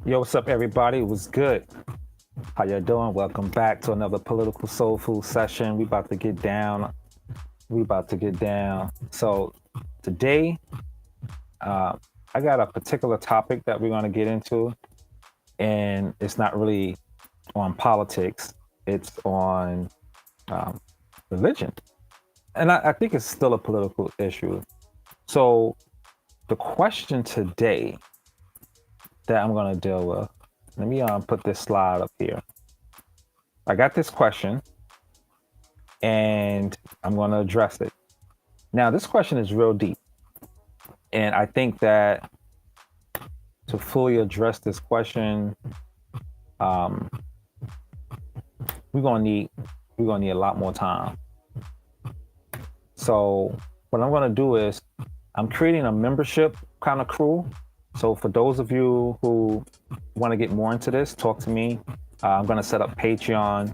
Yo, what's up, everybody? It was good. How you doing? Welcome back to another Political Soul Food session. We about to get down. So today, I got a particular topic that we're going to get into, and it's not really on politics. It's on um, religion, and I think it's still a political issue. So the question today that I'm going to deal with. Let me put this slide up here. I got this question, and I'm going to address it. Now, this question is real deep, and I think that to fully address this question, um, we're gonna need a lot more time. So, what I'm going to do is I'm creating a membership kind of crew. So, for those of you who want to get more into this, talk to me. I'm going to set up Patreon,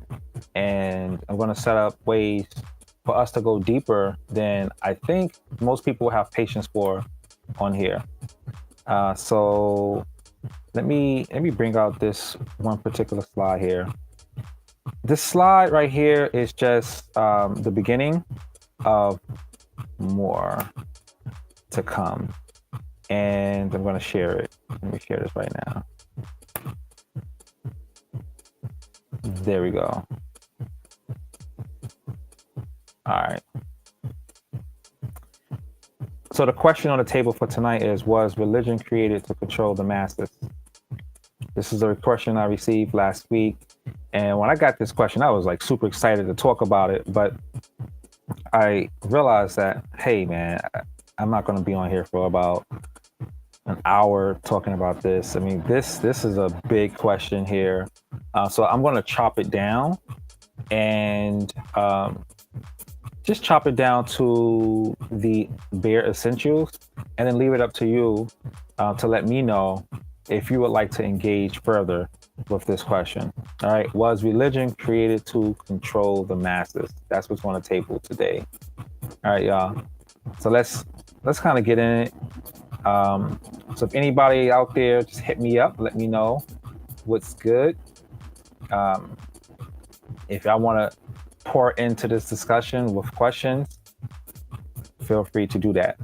and I'm going to set up ways for us to go deeper than I think most people have patience for on here. So let me bring out this one particular slide here. This slide right here is just the beginning of more to come, and I'm going to share it. Let me share this right now. There we go. All right. So the question on the table for tonight is, was religion created to control the masses? This is a question I received last week. And when I got this question, I was like super excited to talk about it. But I realized that, hey, man, I'm not going to be on here for about an hour talking about this. I mean, this is a big question here. So I'm going to chop it down and just chop it down to the bare essentials, and then leave it up to you to let me know if you would like to engage further with this question. All right, was religion created to control the masses? That's what's on the table today. All right, y'all. So let's kind of get in it. So if anybody out there, just hit me up, let me know what's good. If y'all want to pour into this discussion with questions, feel free to do that.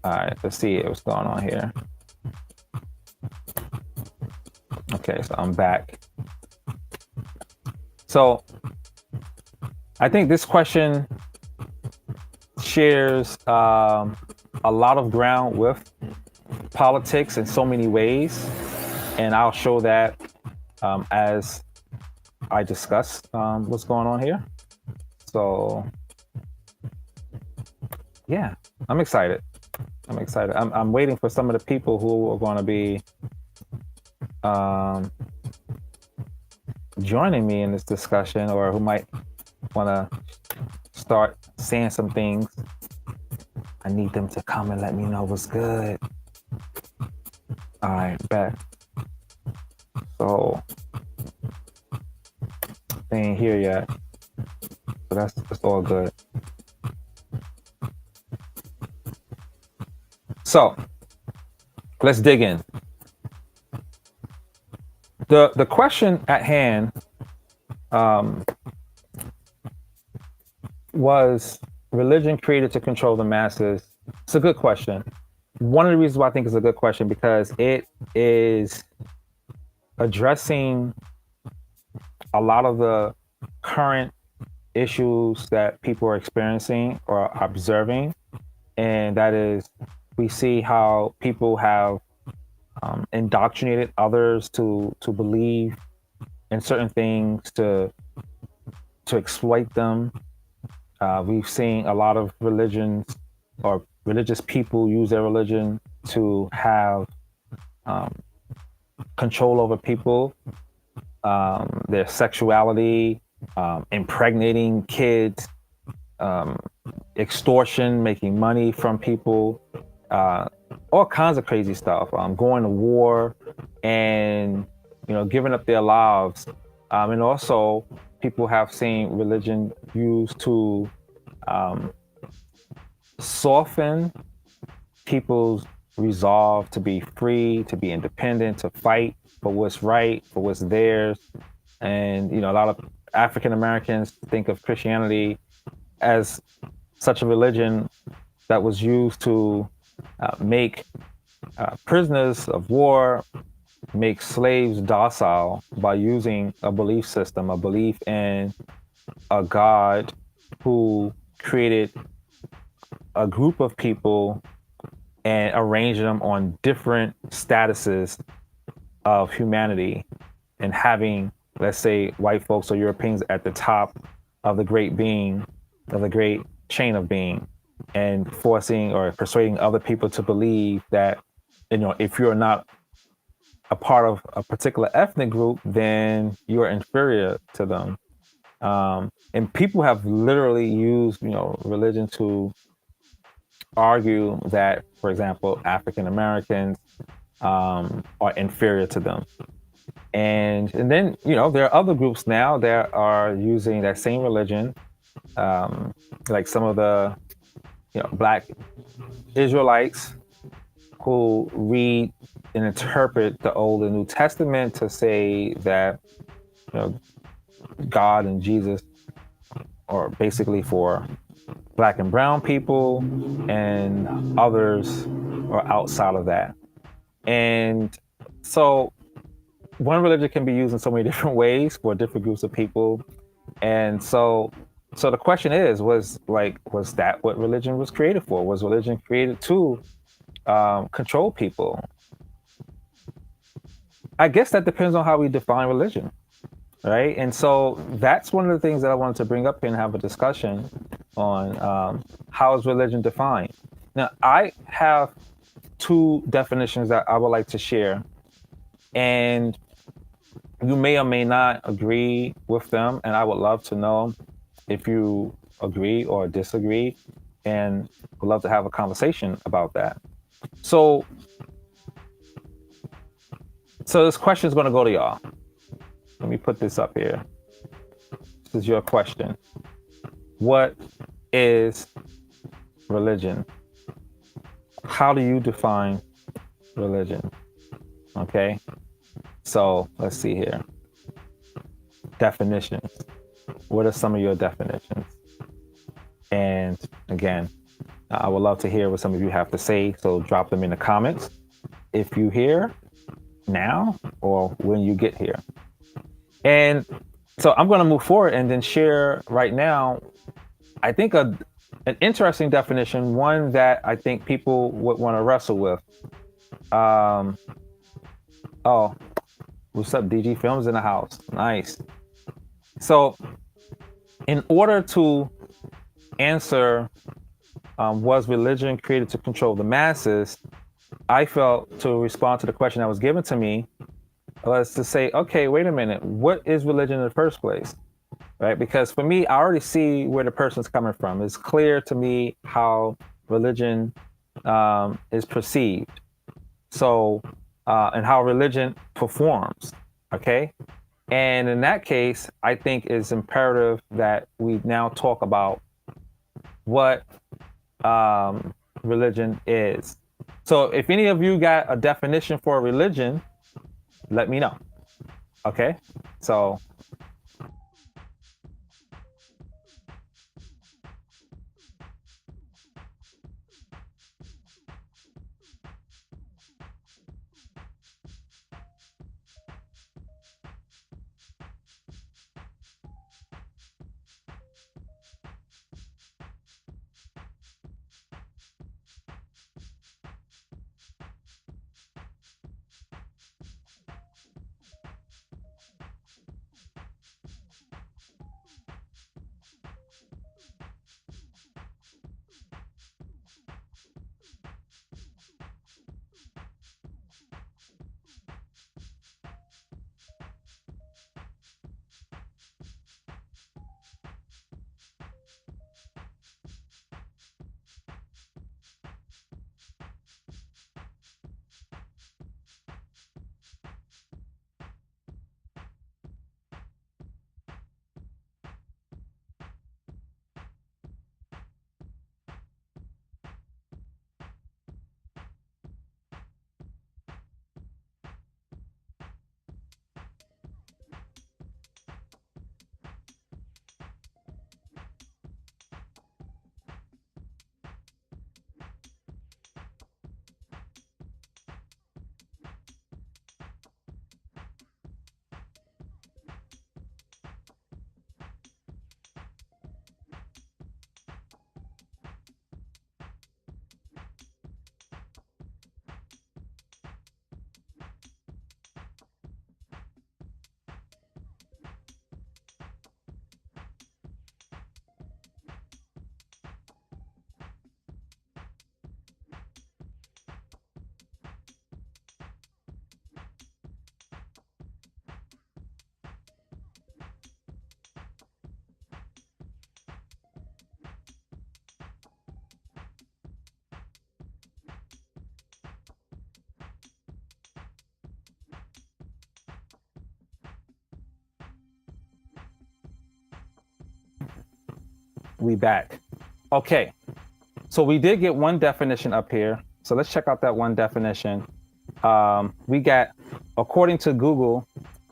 All right, let's see what's going on here. Okay, so I'm back. So I think this question shares a lot of ground with politics in so many ways, and I'll show that as I discuss what's going on here. So yeah, I'm excited. I'm waiting for some of the people who are going to be joining me in this discussion, or who might want to start saying some things. I need them to come and let me know what's good. All right, bet. So they ain't here yet, so that's all good. So let's dig in. The question at hand was religion created to control the masses? It's a good question. One of the reasons why I think it's a good question, because it is addressing a lot of the current issues that people are experiencing or observing. And that is, we see how people have indoctrinated others to believe in certain things, to exploit them. We've seen a lot of religions or religious people use their religion to have control over people, their sexuality, impregnating kids, extortion, making money from people, all kinds of crazy stuff, going to war and, giving up their lives. And also people have seen religion used to soften people's resolve to be free, to be independent, to fight for what's right, for what's theirs. And, a lot of African Americans think of Christianity as such a religion that was used to make prisoners of war, make slaves docile by using a belief system, a belief in a God who created a group of people and arranged them on different statuses of humanity, and having, let's say, white folks or Europeans at the top of the great being, of the great chain of being, and forcing or persuading other people to believe that, if you're not a part of a particular ethnic group, then you're inferior to them. And people have literally used, religion to argue that, for example, African Americans are inferior to them. And then, there are other groups now that are using that same religion, like some of the, Black Israelites who read and interpret the Old and New Testament to say that, God and Jesus are basically for Black and brown people, and others are outside of that. And so one religion can be used in so many different ways for different groups of people. And so the question is, was that what religion was created for? Was religion created to control people? I guess that depends on how we define religion, right? And so that's one of the things that I wanted to bring up here and have a discussion on. How is religion defined? Now, I have two definitions that I would like to share, and you may or may not agree with them, and I would love to know if you agree or disagree, and would love to have a conversation about that. So this question is going to go to y'all. Let me put this up here. This is your question. What is religion? How do you define religion? Okay. So let's see here. Definitions. What are some of your definitions? And again, I would love to hear what some of you have to say. So drop them in the comments if you hear now or when you get here. And so I'm going to move forward and then share right now, I think an interesting definition, one that I think people would want to wrestle with. Oh, what's up, DG Films in the house? Nice. So in order to answer, was religion created to control the masses? I felt to respond to the question that was given to me was to say, okay, wait a minute, what is religion in the first place? Right? Because for me, I already see where the person's coming from. It's clear to me how religion is perceived. So, and how religion performs. Okay. And in that case, I think it's imperative that we now talk about what religion is. So if any of you got a definition for religion, let me know. Okay. So We back. Okay, so we did get one definition up here. So let's check out that one definition. We got, according to Google,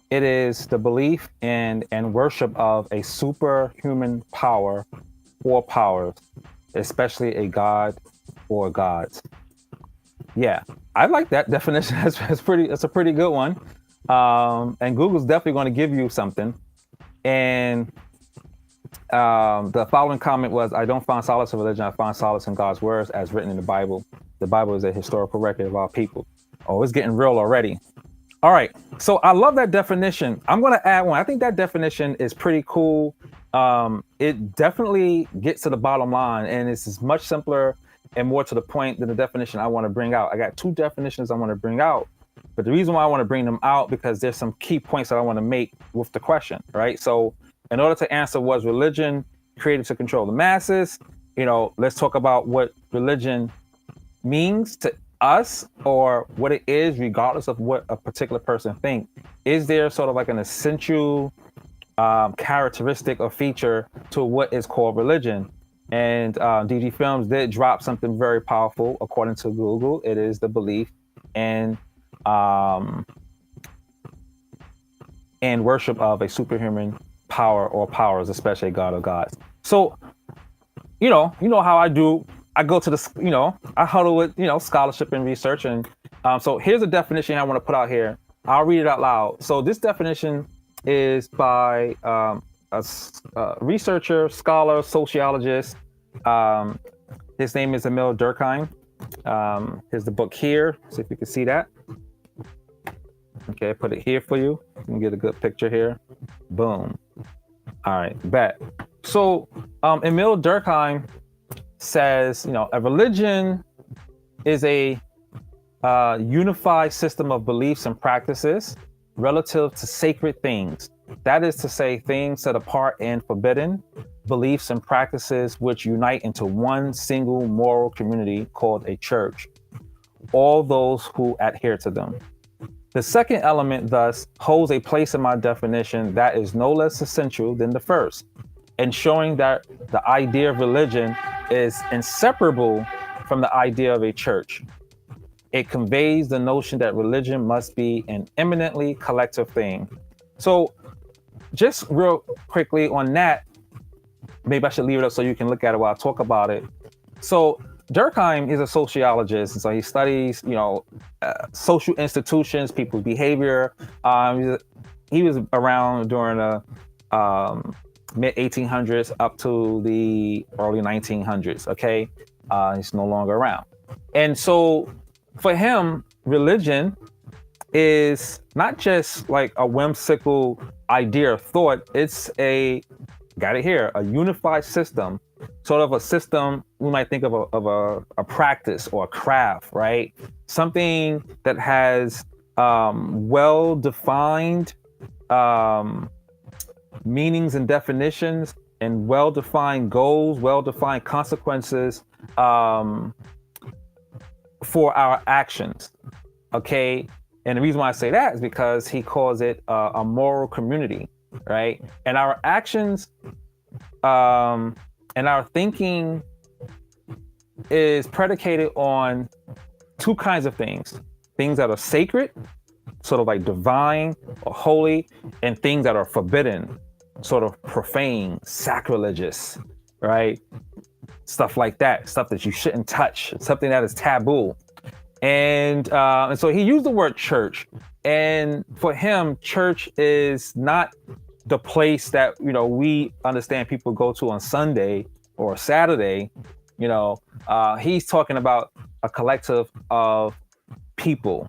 it is the belief in and worship of a superhuman power or powers, especially a god or gods. Yeah, I like that definition. That's a pretty good one. And Google's definitely going to give you something. And the following comment was, I don't find solace in religion. I find solace in God's words as written in the Bible. The Bible is a historical record of our people. Oh, it's getting real already. All right. So I love that definition. I'm going to add one. I think that definition is pretty cool. It definitely gets to the bottom line, and it's much simpler and more to the point than the definition I want to bring out. I got two definitions I want to bring out. But the reason why I want to bring them out, because there's some key points that I want to make with the question, right? So in order to answer, was religion created to control the masses? Let's talk about what religion means to us, or what it is, regardless of what a particular person thinks. Is there sort of like an essential characteristic or feature to what is called religion? And DG Films did drop something very powerful. According to Google, it is the belief and worship of a superhuman power or powers, especially God or gods. So, you know how I do. I go to the, I huddle with, scholarship and research. And so here's a definition I want to put out here. I'll read it out loud. So this definition is by a researcher, scholar, sociologist. His name is Emil Durkheim. Here's the book here. See if you can see that. Okay, put it here for you. You can get a good picture here. Boom. All right, bet. So Emil Durkheim says, a religion is a unified system of beliefs and practices relative to sacred things. That is to say, things set apart and forbidden, beliefs and practices which unite into one single moral community called a church, all those who adhere to them. The second element, thus, holds a place in my definition that is no less essential than the first, ensuring that the idea of religion is inseparable from the idea of a church. It conveys the notion that religion must be an eminently collective thing. So just real quickly on that, maybe I should leave it up so you can look at it while I talk about it. So Durkheim is a sociologist, and so he studies, social institutions, people's behavior. He was around during the mid 1800s up to the early 1900s. Okay, he's no longer around, and so for him, religion is not just like a whimsical idea or thought. It's a unified system, sort of a system we might think of a practice or a craft, right? Something that has well-defined meanings and definitions, and well-defined goals, well-defined consequences for our actions, okay? And the reason why I say that is because he calls it a moral community, right? And our actions and our thinking is predicated on two kinds of things that are sacred, sort of like divine or holy, and things that are forbidden, sort of profane, sacrilegious, right? Stuff like that, stuff that you shouldn't touch, something that is taboo. And so he used the word church. And for him, church is not the place that, we understand people go to on Sunday or Saturday. He's talking about a collective of people.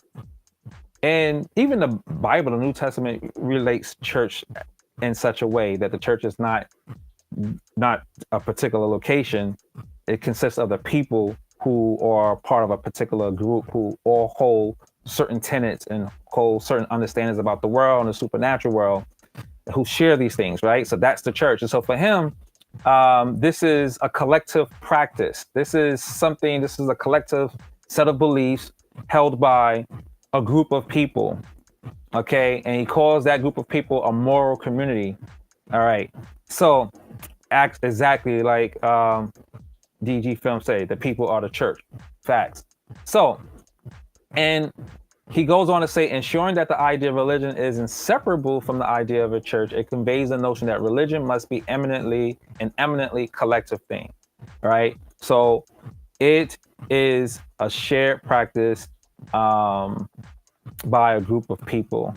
And even the Bible, the New Testament, relates church in such a way that the church is not a particular location. It consists of the people who are part of a particular group who all hold certain tenets and hold certain understandings about the world and the supernatural world, who share these things, right? So that's the church. And so for him, this is a collective practice. This is a collective set of beliefs held by a group of people, okay? And he calls that group of people a moral community. All right. So acts exactly like DG Film say, the people are the church. Facts. So, and he goes on to say, ensuring that the idea of religion is inseparable from the idea of a church, it conveys the notion that religion must be eminently collective thing, right? So it is a shared practice by a group of people.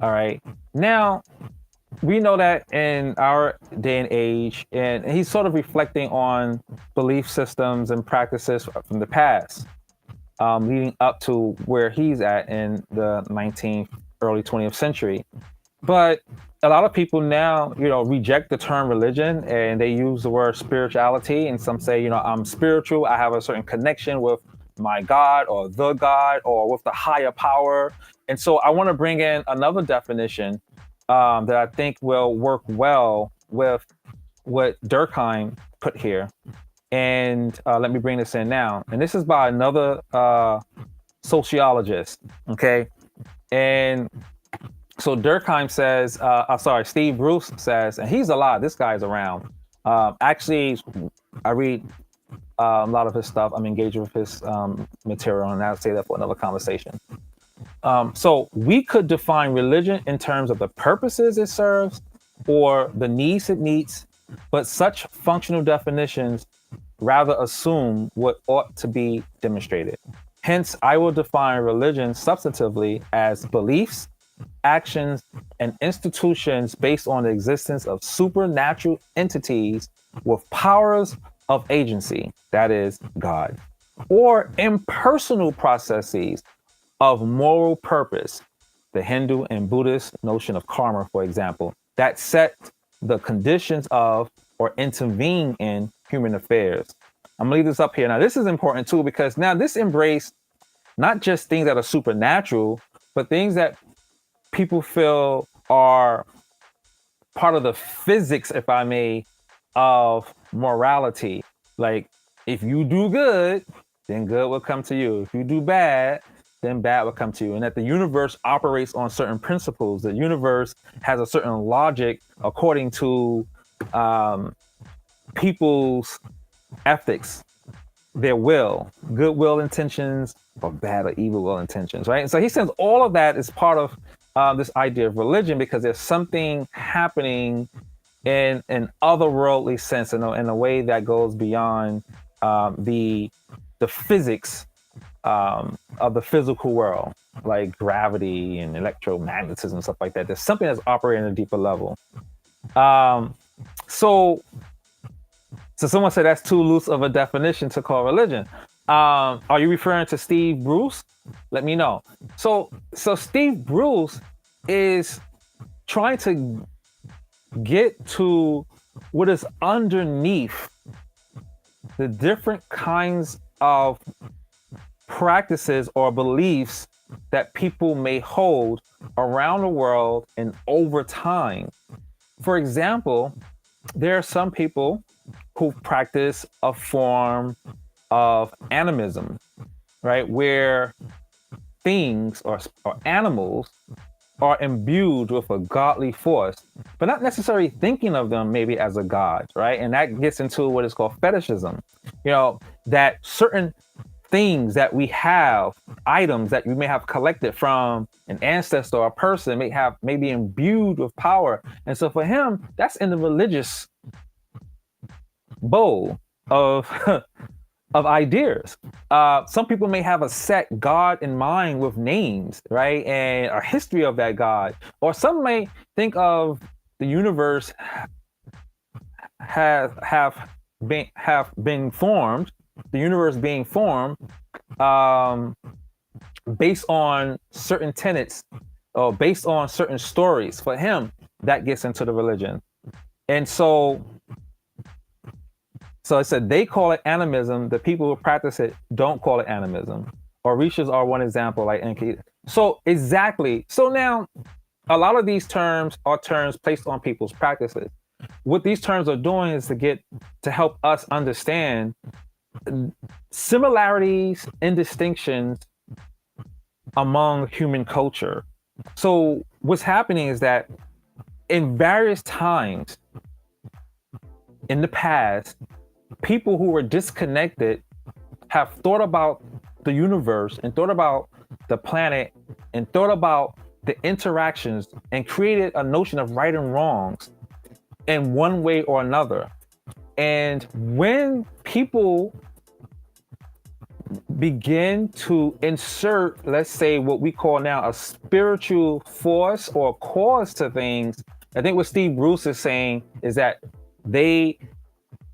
All right. Now, we know that in our day and age, and he's sort of reflecting on belief systems and practices from the past, leading up to where he's at in the 19th, early 20th century. But a lot of people now, reject the term religion and they use the word spirituality. And some say, I'm spiritual. I have a certain connection with my God or the God or with the higher power. And so I want to bring in another definition that I think will work well with what Durkheim put here. And let me bring this in now. And this is by another sociologist. Okay. And so Durkheim says, Steve Bruce says, and he's alive. This guy's around. Actually, I read a lot of his stuff. I'm engaged with his material, and I'll say that for another conversation. So we could define religion in terms of the purposes it serves or the needs it meets, but such functional definitions rather assume what ought to be demonstrated. Hence, I will define religion substantively as beliefs, actions, and institutions based on the existence of supernatural entities with powers of agency, that is, God, or impersonal processes of moral purpose, the Hindu and Buddhist notion of karma, for example, that set the conditions of or intervene in human affairs. I'm gonna leave this up here. Now, this is important too, because now this embraces not just things that are supernatural, but things that people feel are part of the physics, if I may, of morality. Like, if you do good, then good will come to you. If you do bad, then bad will come to you. And that the universe operates on certain principles. The universe has a certain logic according to people's ethics, their will, goodwill intentions, or bad or evil will intentions, right? And so he says all of that is part of this idea of religion, because there's something happening in an otherworldly sense, in a way that goes beyond the physics of the physical world, like gravity and electromagnetism and stuff like that. There's something that's operating at a deeper level. So someone said that's too loose of a definition to call religion. Are you referring to Steve Bruce? Let me know. So Steve Bruce is trying to get to what is underneath the different kinds of practices or beliefs that people may hold around the world and over time. For example, there are some people who practice a form of animism, right? Where things or animals are imbued with a godly force, but not necessarily thinking of them maybe as a god, right? And that gets into what is called fetishism. That certain things that we have, items that we may have collected from an ancestor or a person may be imbued with power. And so for him, that's in the religious bowl of of ideas. Some people may have a set God in mind with names, right? And a history of that God. Or some may think of the universe have been formed, the universe being formed based on certain tenets or based on certain stories. For him, that gets into the religion. And so I said they call it animism. The people who practice it don't call it animism. Orishas are one example, like Enki. So exactly. So now, a lot of these terms are terms placed on people's practices. What these terms are doing is to help us understand similarities and distinctions among human culture. So what's happening is that in various times, in the past, people who were disconnected have thought about the universe and thought about the planet and thought about the interactions and created a notion of right and wrongs in one way or another. And when people begin to insert, let's say, what we call now a spiritual force or cause to things, I think what Steve Bruce is saying is that they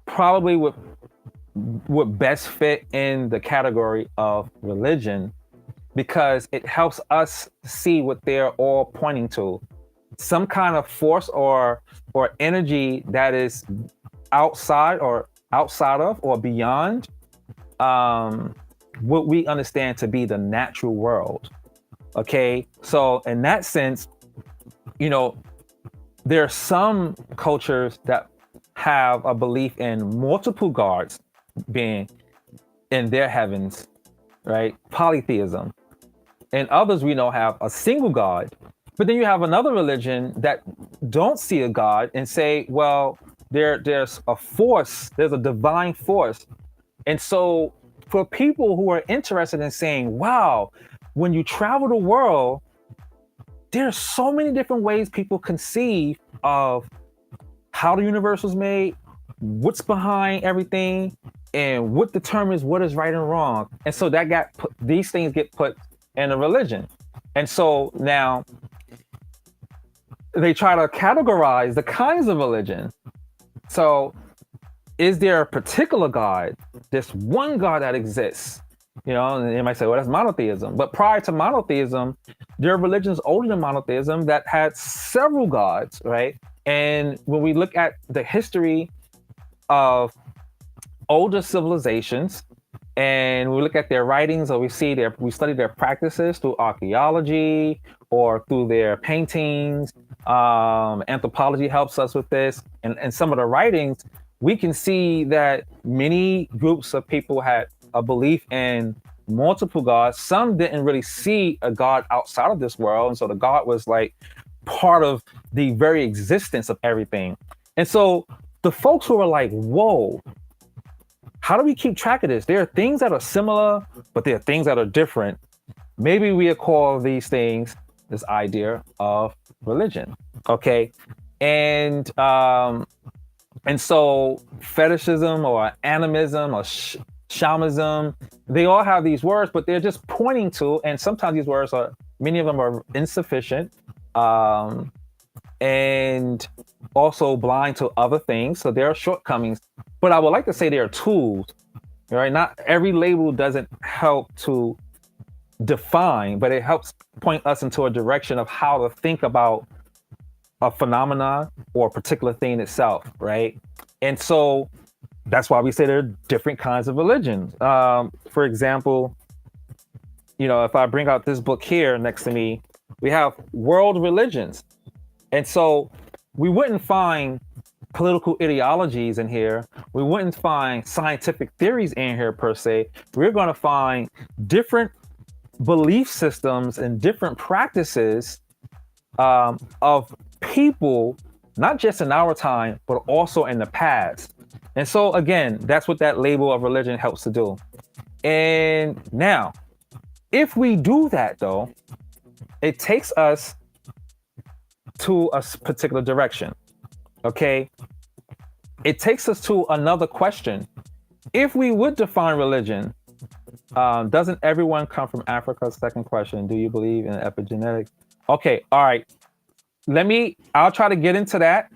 probably would best fit in the category of religion, because it helps us see what they're all pointing to. Some kind of force or energy that is outside of or beyond what we understand to be the natural world. Okay, so in that sense, there are some cultures that have a belief in multiple gods being in their heavens, right? Polytheism. And others we know have a single God. But then you have another religion that don't see a God and say, well, there's a force, there's a divine force. And so for people who are interested in saying, wow, when you travel the world, there's so many different ways people conceive of how the universe was made, what's behind everything, and what determines what is right and wrong. And so these things get put in a religion. And so now they try to categorize the kinds of religion. So is there a particular God, this one God that exists? And they might say, well, that's monotheism. But prior to monotheism, there are religions older than monotheism that had several gods, right? And when we look at the history of older civilizations, and we look at their writings, or we study their practices through archaeology or through their paintings. Anthropology helps us with this. And some of the writings, we can see that many groups of people had a belief in multiple gods. Some didn't really see a God outside of this world. And so the God was like part of the very existence of everything. And so the folks who are like, whoa, how do we keep track of this? There are things that are similar, but there are things that are different. Maybe we call these things this idea of religion. Okay. And so fetishism or animism or shamanism, they all have these words, but they're just pointing to, and sometimes these words many of them are insufficient, and also blind to other things. So there are shortcomings, but I would like to say they are tools, right? Not every label doesn't help to define, but it helps point us into a direction of how to think about a phenomenon or a particular thing itself, right? And so that's why we say there are different kinds of religions. For example, if I bring out this book here next to me, we have world religions. And so we wouldn't find political ideologies in here. We wouldn't find scientific theories in here per se. We're going to find different belief systems and different practices of people, not just in our time, but also in the past. And so again, that's what that label of religion helps to do. And now, if we do that though, it takes us to a particular direction. Okay. It takes us to another question. If we would define religion, doesn't everyone come from Africa? Second question. Do you believe in epigenetics? Okay. All right. I'll try to get into that,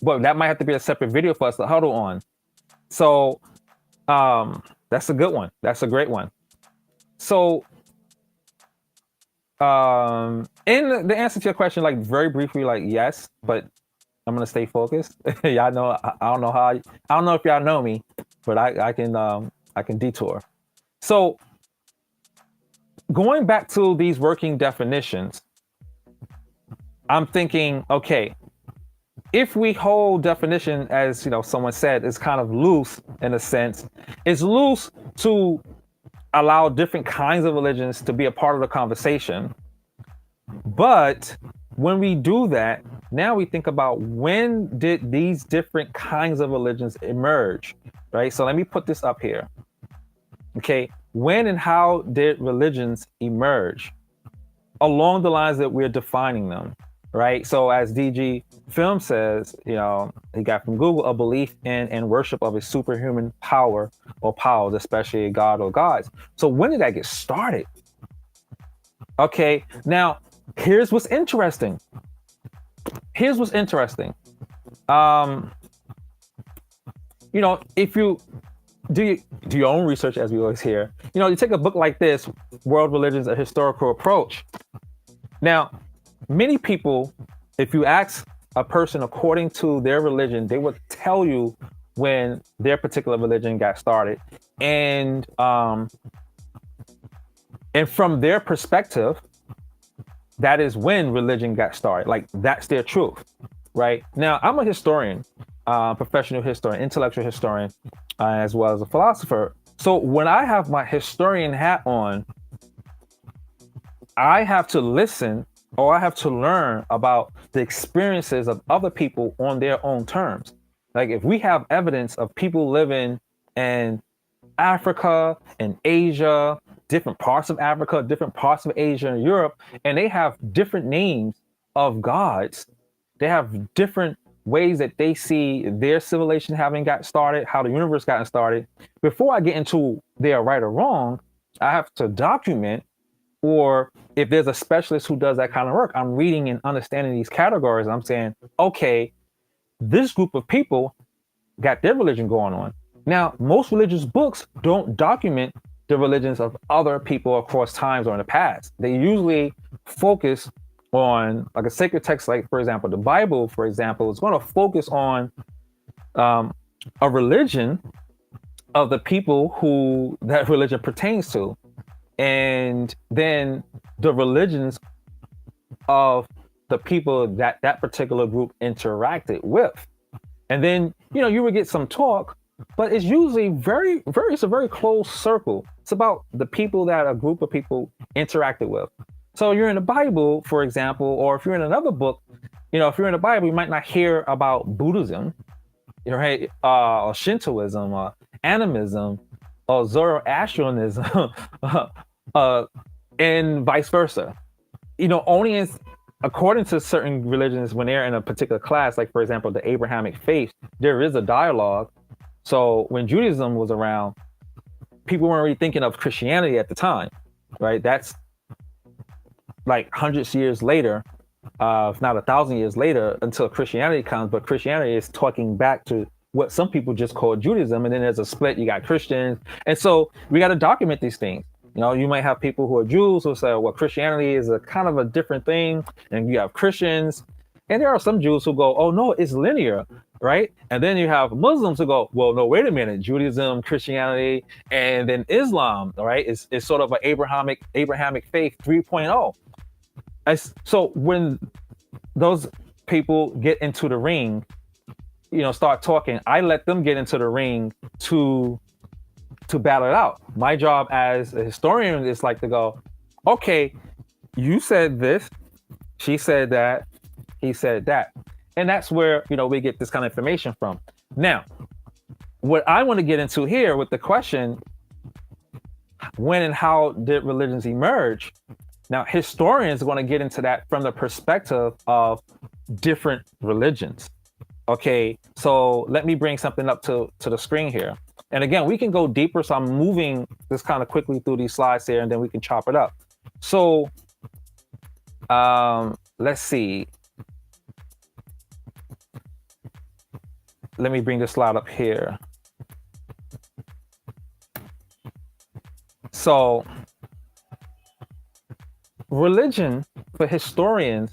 but that might have to be a separate video for us to huddle on. So that's a good one. That's a great one. So in the answer to your question, like very briefly, like yes, but I'm gonna stay focused. Y'all know I don't know if y'all know me, but I can detour. So going back to these working definitions, I'm thinking, okay, if we hold definition as someone said, is kind of loose in a sense, it's loose to allow different kinds of religions to be a part of the conversation. But when we do that, now we think about when did these different kinds of religions emerge, right? So let me put this up here. Okay, when and how did religions emerge? Along the lines that we're defining them, right? So as DG Film says, he got from Google, a belief in and worship of a superhuman power or powers, especially a god or gods. So when did that get started? Okay, now here's what's interesting. If you do your own research, as we always hear, you take a book like this, World Religions, A Historical Approach. Now, many people, if you ask a person according to their religion, they would tell you when their particular religion got started. And from their perspective, that is when religion got started. Like, that's their truth, right? Now, I'm a historian, professional historian, intellectual historian, as well as a philosopher. So when I have my historian hat on, I have to listen, or I have to learn about the experiences of other people on their own terms. Like, if we have evidence of people living in Africa and Asia, different parts of Africa, different parts of Asia and Europe, and they have different names of gods, they have different ways that they see their civilization having got started, how the universe got started. Before I get into their right or wrong, I have to document, or if there's a specialist who does that kind of work, I'm reading and understanding these categories. I'm saying, okay, this group of people got their religion going on. Now, most religious books don't document the religions of other people across times or in the past. They usually focus on, like, a sacred text, like, for example, the Bible, for example, is going to focus on a religion of the people who that religion pertains to, and then the religions of the people that that particular group interacted with. And then, you would get some talk, but it's usually it's a very close circle. It's about the people that a group of people interacted with. So you're in the Bible, for example, or if you're in another book, if you're in the Bible, you might not hear about Buddhism, right? Or Shintoism, or animism, or Zoroastrianism, and vice versa. Only according to certain religions, when they're in a particular class, like, for example, the Abrahamic faith, there is a dialogue. So when Judaism was around, people weren't really thinking of Christianity at the time, right? That's like hundreds of years later, if not 1,000 years later, until Christianity comes. But Christianity is talking back to what some people just call Judaism. And then there's a split. You got Christians. And so we got to document these things. You might have people who are Jews who say, well, Christianity is a kind of a different thing. And you have Christians. And there are some Jews who go, oh, no, it's linear, right? And then you have Muslims who go, well, no, wait a minute, Judaism, Christianity, and then Islam, right? It's sort of an Abrahamic faith 3.0. So when those people get into the ring, start talking, I let them get into the ring to battle it out. My job as a historian is like to go, okay, you said this, she said that, he said that. And that's where, we get this kind of information from. Now, what I want to get into here with the question, when and how did religions emerge? Now, historians are going to get into that from the perspective of different religions. Okay, so let me bring something up to the screen here. And again, we can go deeper. So I'm moving this kind of quickly through these slides here, and then we can chop it up. So let's see. Let me bring this slide up here. So religion for historians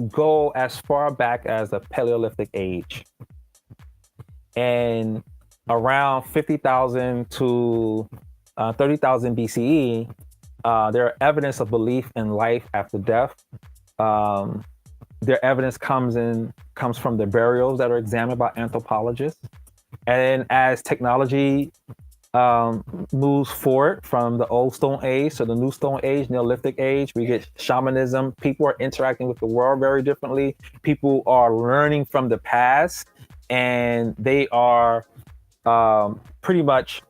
go as far back as the Paleolithic age. And around 50,000 to 30,000 BCE, there are evidence of belief in life after death. Their evidence comes from the burials that are examined by anthropologists. And as technology moves forward from the old Stone Age to the new Stone Age, Neolithic age. We get shamanism. People are interacting with the world very differently. People are learning from the past, and they are pretty much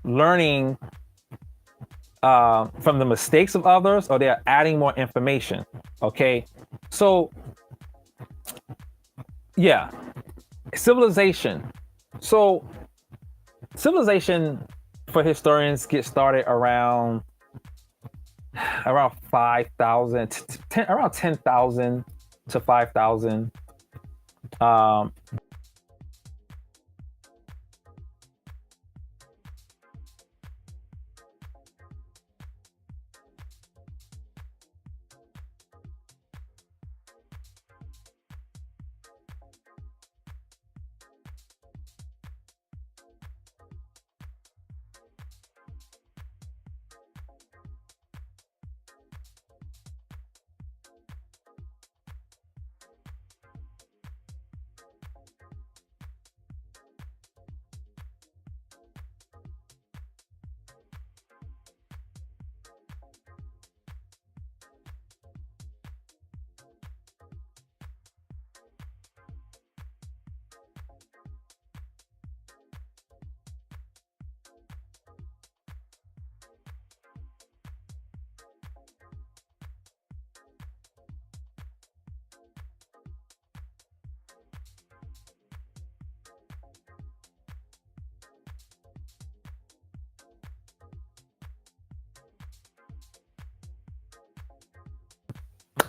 learning from the mistakes of others, or they're adding more information. Okay, so yeah, civilization. So civilization for historians get started around 5,000, around 10,000 to 5,000.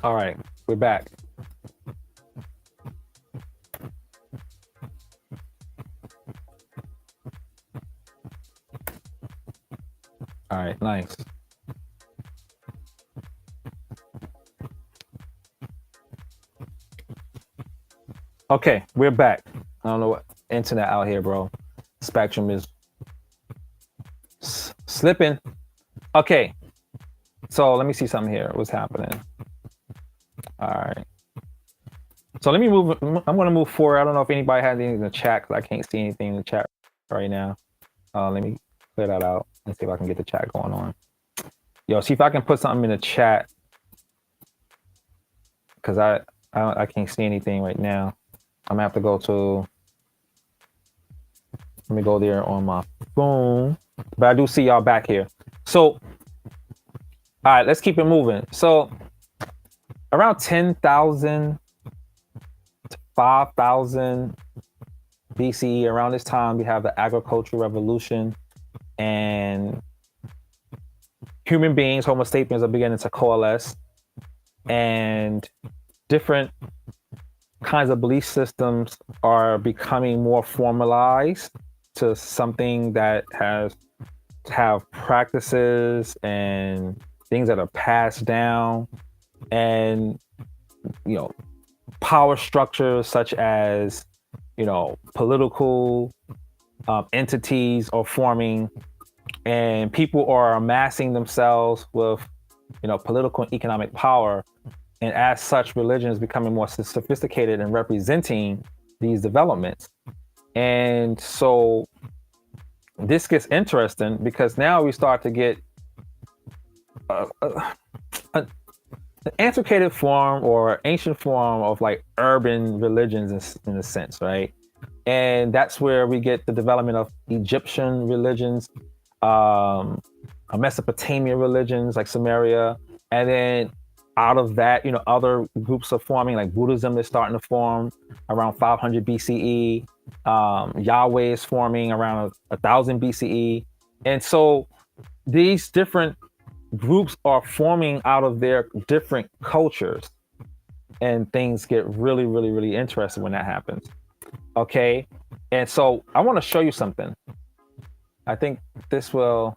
All right, we're back. All right, nice. Okay, we're back. I don't know what internet out here, bro. Spectrum is slipping. Okay, so let me see something here. What's happening? All right. So let me move. I'm going to move forward. I don't know if anybody has anything in the chat, because I can't see anything in the chat right now. Let me clear that out and see if I can get the chat going on. Yo, see if I can put something in the chat, because I can't see anything right now. I'm gonna have to go to. Let me go there on my phone. But I do see y'all back here. So, all right, let's keep it moving. So, around 10,000 to 5,000 BCE, around this time, we have the agricultural revolution, and human beings, Homo sapiens, are beginning to coalesce, and different kinds of belief systems are becoming more formalized to something that have practices and things that are passed down, and power structures such as political entities are forming, and people are amassing themselves with political and economic power. And as such, religion is becoming more sophisticated in representing these developments. And so this gets interesting, because now we start to get an antiquated form or ancient form of like urban religions in a sense, right? And that's where we get the development of Egyptian religions, Mesopotamia religions like Sumeria, and then out of that, other groups are forming, like Buddhism is starting to form around 500 BCE. Yahweh is forming around 1,000 BCE. And so these different groups are forming out of their different cultures, and things get really, really, really interesting when that happens. Okay. And so I want to show you something. I think this will,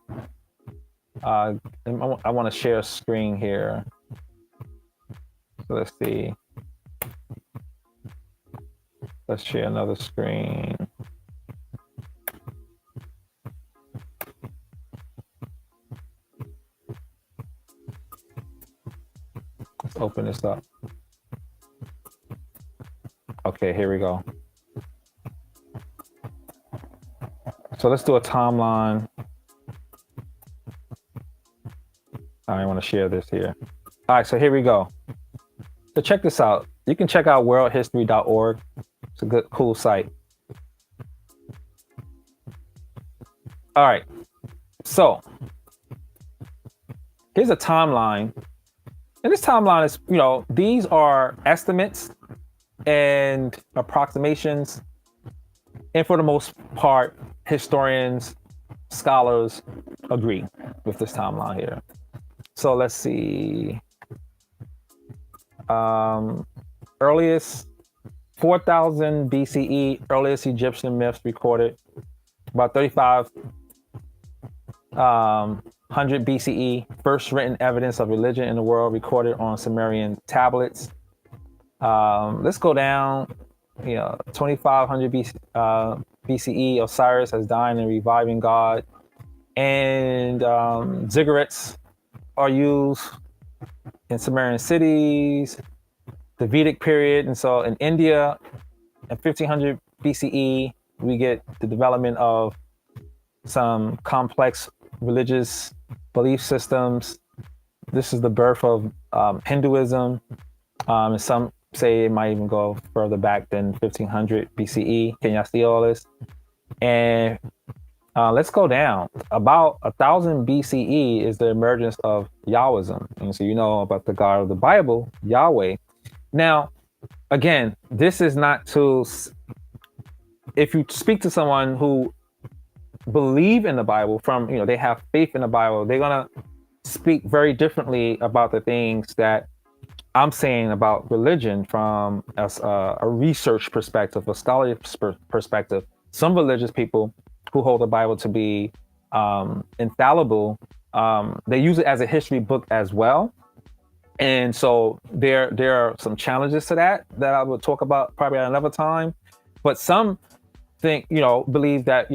I want to share a screen here. So let's see. Let's share another screen. Let's open this up. Okay, here we go. So let's do a timeline. I want to share this here. All right, so here we go. So check this out. You can check out worldhistory.org. It's a good, cool site. All right, so here's a timeline. And this timeline is, these are estimates and approximations. And for the most part, historians, scholars agree with this timeline here. So let's see. Earliest 4000 BCE, earliest Egyptian myths recorded. About 3500 BCE, first written evidence of religion in the world recorded on Sumerian tablets. Let's go down. 2500 BCE, Osiris has died and reviving God, and ziggurats are used in Sumerian cities. The Vedic period, and so in India, in 1500 BCE, we get the development of some complex religious belief systems. This is the birth of Hinduism, and some say it might even go further back than 1500 BCE. Can y'all see all this? And let's go down. About 1000 BCE is the emergence of Yahwism. And so about the God of the Bible, Yahweh. Now, again, this is not to, if you speak to someone who believe in the Bible they have faith in the Bible, they're going to speak very differently about the things that I'm saying about religion from a research perspective, a scholarly perspective. Some religious people who hold the Bible to be infallible, they use it as a history book as well. And so there are some challenges to that I will talk about probably at another time. But some think, believe that,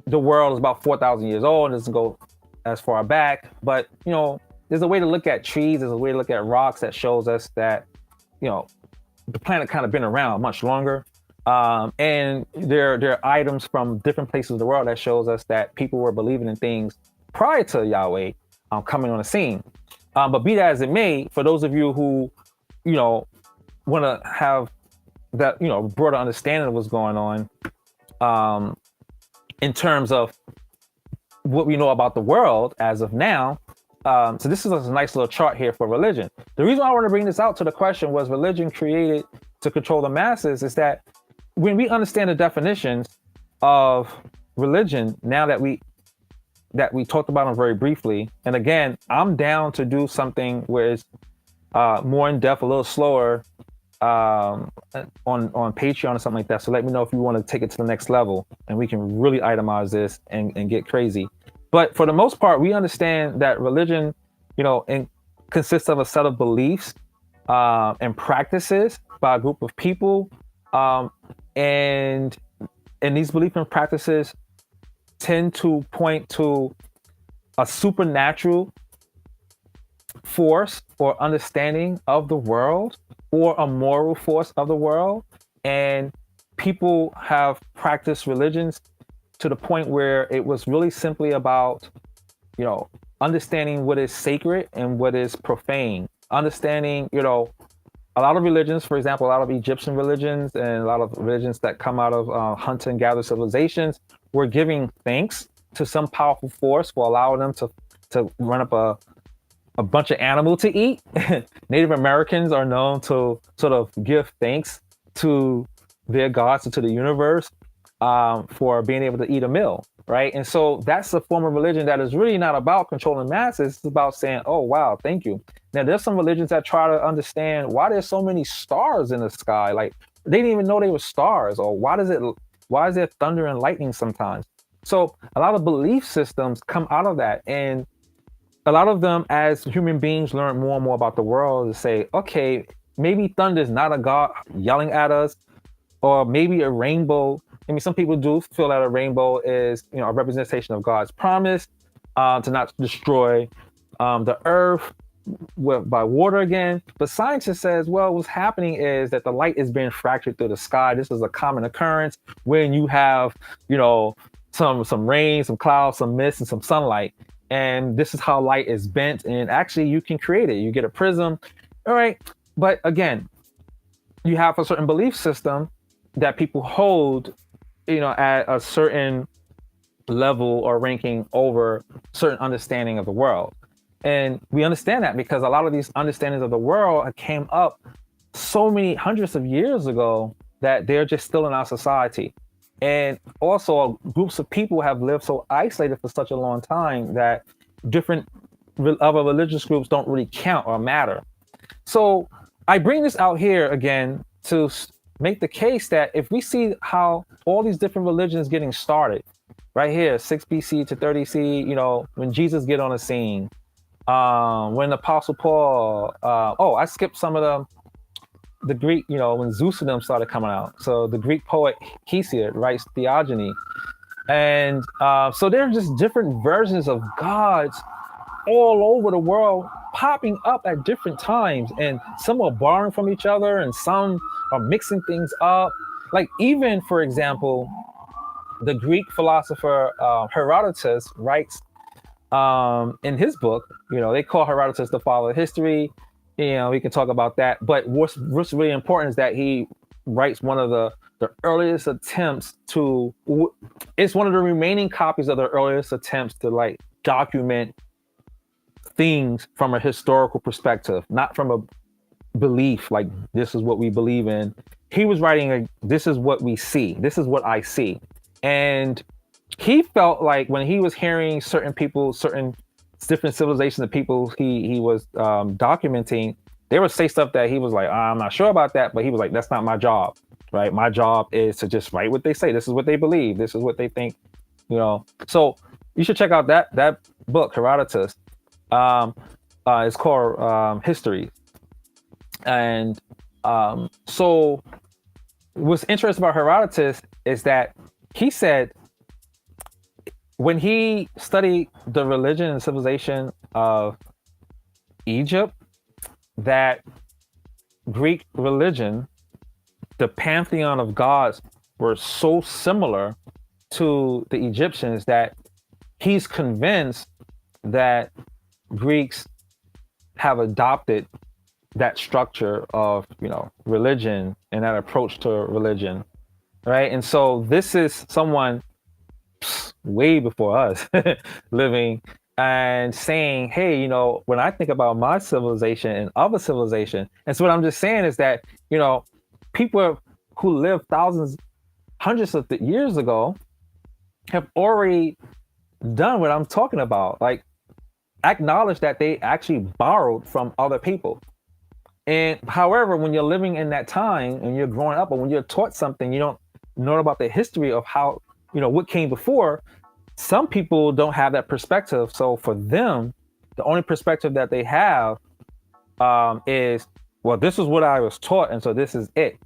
the world is about 4,000 years old and doesn't go as far back. But, there's a way to look at trees, there's a way to look at rocks that shows us that, the planet kind of been around much longer. And there are items from different places of the world that shows us that people were believing in things prior to Yahweh coming on the scene. But be that as it may, for those of you who, want to have that, broader understanding of what's going on in terms of what we know about the world as of now. So this is a nice little chart here for religion. The reason why I want to bring this out to the question, was religion created to control the masses, is that when we understand the definitions of religion, now that we talked about them very briefly, and again, I'm down to do something where it's more in depth, a little slower on Patreon or something like that. So let me know if you want to take it to the next level, and we can really itemize this and get crazy. But for the most part, we understand that religion, consists of a set of beliefs and practices by a group of people, and these beliefs and practices tend to point to a supernatural force or understanding of the world, or a moral force of the world. And people have practiced religions to the point where it was really simply about, understanding what is sacred and what is profane. Understanding, a lot of religions, for example, a lot of Egyptian religions and a lot of religions that come out of hunter and gatherer civilizations were giving thanks to some powerful force for allowing them to run up a bunch of animal to eat. Native Americans are known to sort of give thanks to their gods and to the universe for being able to eat a meal, right? And so that's a form of religion that is really not about controlling masses. It's about saying, oh, wow, thank you. Now, there's some religions that try to understand why there's so many stars in the sky. Like, they didn't even know they were stars. Or why is there thunder and lightning sometimes? So a lot of belief systems come out of that. And a lot of them, as human beings, learn more and more about the world, to say, okay, maybe thunder is not a god yelling at us, or maybe a rainbow. I mean, some people do feel that a rainbow is, a representation of God's promise to not destroy the earth by water again. But science says, well, what's happening is that the light is being fractured through the sky. This is a common occurrence when you have, some rain, some clouds, some mist, and some sunlight. And this is how light is bent. And actually, you can create it. You get a prism. All right. But again, you have a certain belief system that people hold, at a certain level or ranking over certain understanding of the world. And we understand that because a lot of these understandings of the world came up so many hundreds of years ago that they're just still in our society. And also groups of people have lived so isolated for such a long time that different other religious groups don't really count or matter. So I bring this out here again to make the case that if we see how all these different religions getting started, right here, 6 BC to 30 C, when Jesus get on the scene, when the Apostle Paul, I skipped some of the Greek, when Zeus and them started coming out. So the Greek poet Hesiod writes Theogony. And so there are just different versions of gods all over the world popping up at different times. And some are borrowing from each other and some are mixing things up. Like even, for example, the Greek philosopher Herodotus writes in his book, they call Herodotus the father of history. We can talk about that. But what's really important is that he writes one of the earliest attempts it's one of the remaining copies of the earliest attempts to document things from a historical perspective, not from a belief, like this is what we believe in. He was writing this is what we see. This is what I see. And he felt like when he was hearing certain people, certain different civilizations of people he was documenting, they would say stuff that he was like, I'm not sure about that, but he was like, that's not my job, right? My job is to just write what they say. This is what they believe. This is what they think, So you should check out that book, Herodotus. It's called History. And so what's interesting about Herodotus is that he said when he studied the religion and civilization of Egypt, that Greek religion, the pantheon of gods, were so similar to the Egyptians that he's convinced that Greeks have adopted that structure of, religion and that approach to religion, right? And so this is someone way before us living and saying, hey, when I think about my civilization and other civilization, and so what I'm just saying is that, people who lived thousands, hundreds of years ago have already done what I'm talking about, like acknowledge that they actually borrowed from other people. And however, when you're living in that time and you're growing up, or when you're taught something, you don't know about the history of how, what came before. Some people don't have that perspective. So for them, the only perspective that they have is, well, this is what I was taught, and so this is it.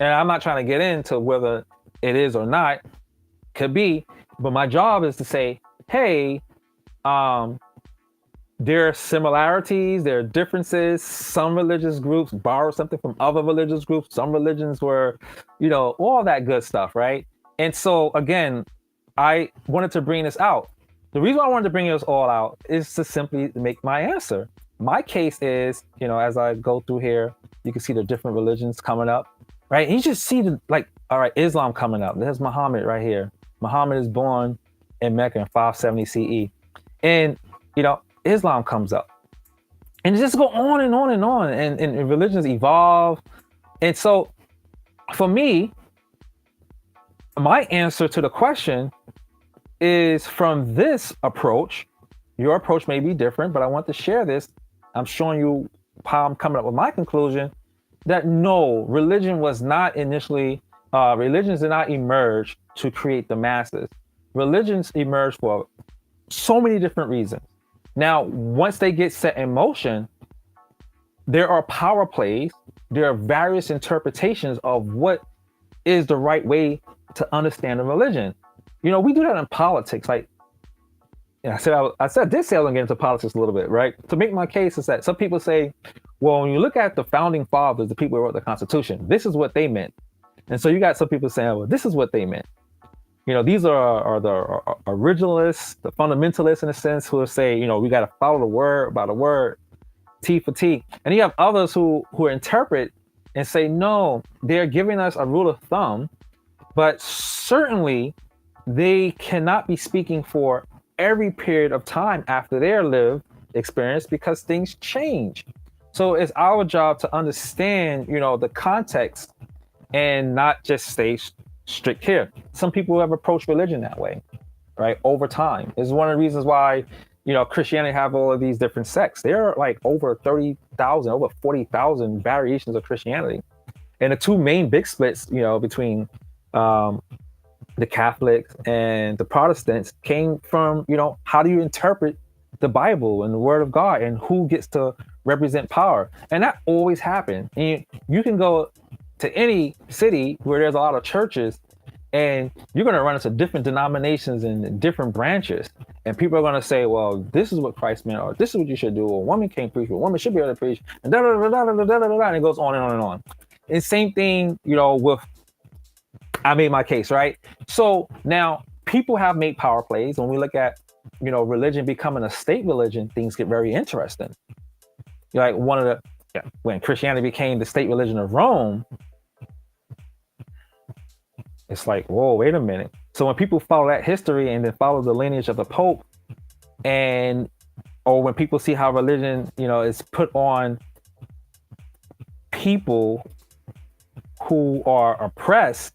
And I'm not trying to get into whether it is or not, could be, but my job is to say, hey, there are similarities, there are differences. Some religious groups borrow something from other religious groups. Some religions were, all that good stuff, right? And so again, I wanted to bring this out. The reason why I wanted to bring this all out is to simply make my answer. My case is, as I go through here, you can see the different religions coming up, right? You just see all right, Islam coming up. There's Muhammad right here. Muhammad is born in Mecca in 570 CE. And, Islam comes up. And it just go on and on and on. And religions evolve. And so for me, my answer to the question is from this approach. Your approach may be different, but I want to share this. I'm showing you how I'm coming up with my conclusion that no, religions did not emerge to create the masses. Religions emerge for so many different reasons. Now, once they get set in motion, there are power plays. There are various interpretations of what is the right way to understand a religion. We do that in politics. I did say I was going to get into politics a little bit, right? To make my case is that some people say, well, when you look at the founding fathers, the people who wrote the Constitution, this is what they meant. And so you got some people saying, well, this is what they meant. these are the originalists, the fundamentalists in a sense, who will say, we got to follow the word by the word, T for T. And you have others who interpret and say, no, they're giving us a rule of thumb, but certainly they cannot be speaking for every period of time after their lived experience, because things change. So it's our job to understand, the context and not just stay strict here. Some people have approached religion that way, right? Over time. This is one of the reasons why, Christianity have all of these different sects. There are like over 30,000, over 40,000 variations of Christianity. And the two main big splits, between the Catholics and the Protestants came from, how do you interpret the Bible and the Word of God, and who gets to represent power? And that always happened. And you can go to any city where there's a lot of churches, and you're going to run into different denominations and different branches. And people are going to say, well, this is what Christ meant, or this is what you should do, or a woman can't preach, or a woman should be able to preach, and da da da da da da da da, and it goes on and on and on. And same thing, with, I made my case, right? So now people have made power plays. When we look at, religion becoming a state religion, things get very interesting. Like when Christianity became the state religion of Rome, it's like, whoa, wait a minute. So when people follow that history and then follow the lineage of the Pope, or when people see how religion, is put on people who are oppressed,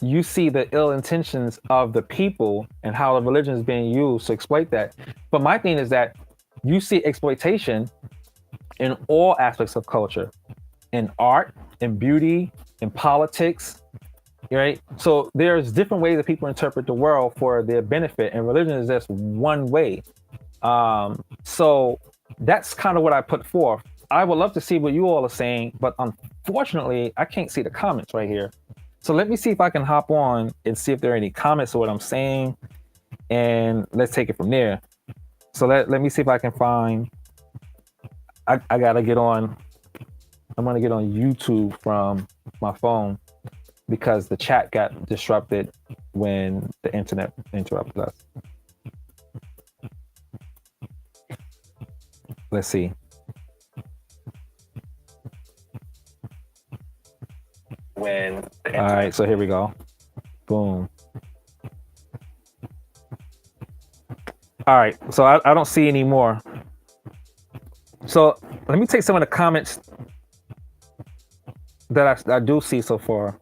you see the ill intentions of the people and how the religion is being used to exploit that. But my thing is that you see exploitation in all aspects of culture, in art, in beauty, in politics, right? So there's different ways that people interpret the world for their benefit, and religion is just one way. So that's kind of what I put forth. I would love to see what you all are saying, but unfortunately, I can't see the comments right here. So let me see if I can hop on and see if there are any comments to what I'm saying, and let's take it from there. So let me see if I can find, I gotta get on, I'm gonna get on YouTube from my phone because the chat got disrupted when the internet interrupted us. Let's see. All right, so here we go. Boom. All right, so I don't see any more. So let me take some of the comments that I do see so far.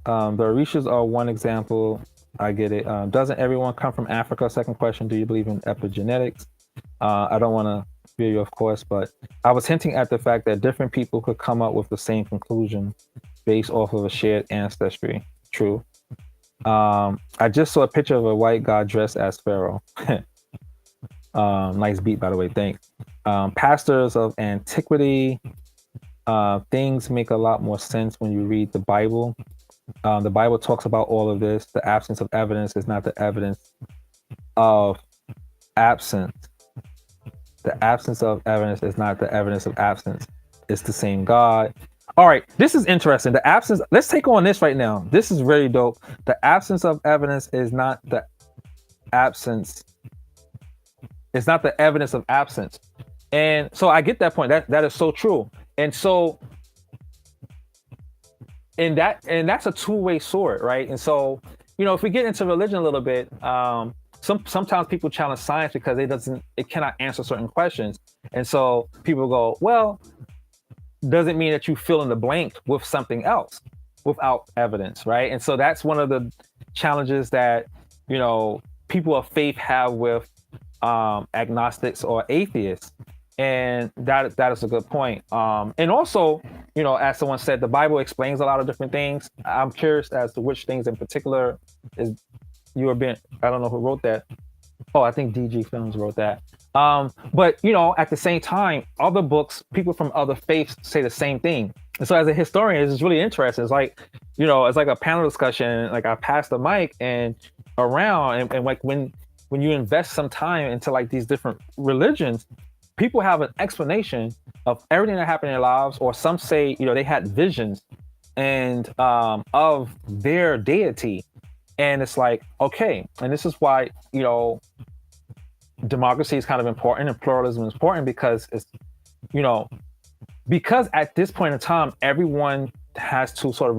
The Orishas are one example. I get it. Doesn't everyone come from Africa? Second question, do you believe in epigenetics? I don't want to fear you, of course, but I was hinting at the fact that different people could come up with the same conclusion based off of a shared ancestry. True. I just saw a picture of a white guy dressed as Pharaoh. Nice beat, by the way. Thanks. Pastors of antiquity. Things make a lot more sense when you read the Bible. The Bible talks about all of this. The absence of evidence is not the evidence of absence. The absence of evidence is not the evidence of absence. It's the same God. All right, this is interesting. The absence, let's take on this right now. This is very dope. The absence of evidence is not the absence. It's not the evidence of absence. And so I get that point. That is so true. And so and that's a two-way sword, right? And so, if we get into religion a little bit, sometimes people challenge science because it cannot answer certain questions. And so people go, well, doesn't mean that you fill in the blank with something else without evidence, right? And so that's one of the challenges that, people of faith have with agnostics or atheists. And that is a good point. And also, as someone said, the Bible explains a lot of different things. I'm curious as to which things in particular I don't know who wrote that. Oh, I think DG Films wrote that. But at the same time, other books, people from other faiths say the same thing. And so as a historian, it's really interesting. It's like, it's like a panel discussion. Like I pass the mic and around and like when you invest some time into like these different religions, people have an explanation of everything that happened in their lives, or some say, they had visions and of their deity. And it's like, okay, and this is why, democracy is kind of important and pluralism is important, because it's, you know, because at this point in time, everyone has to sort of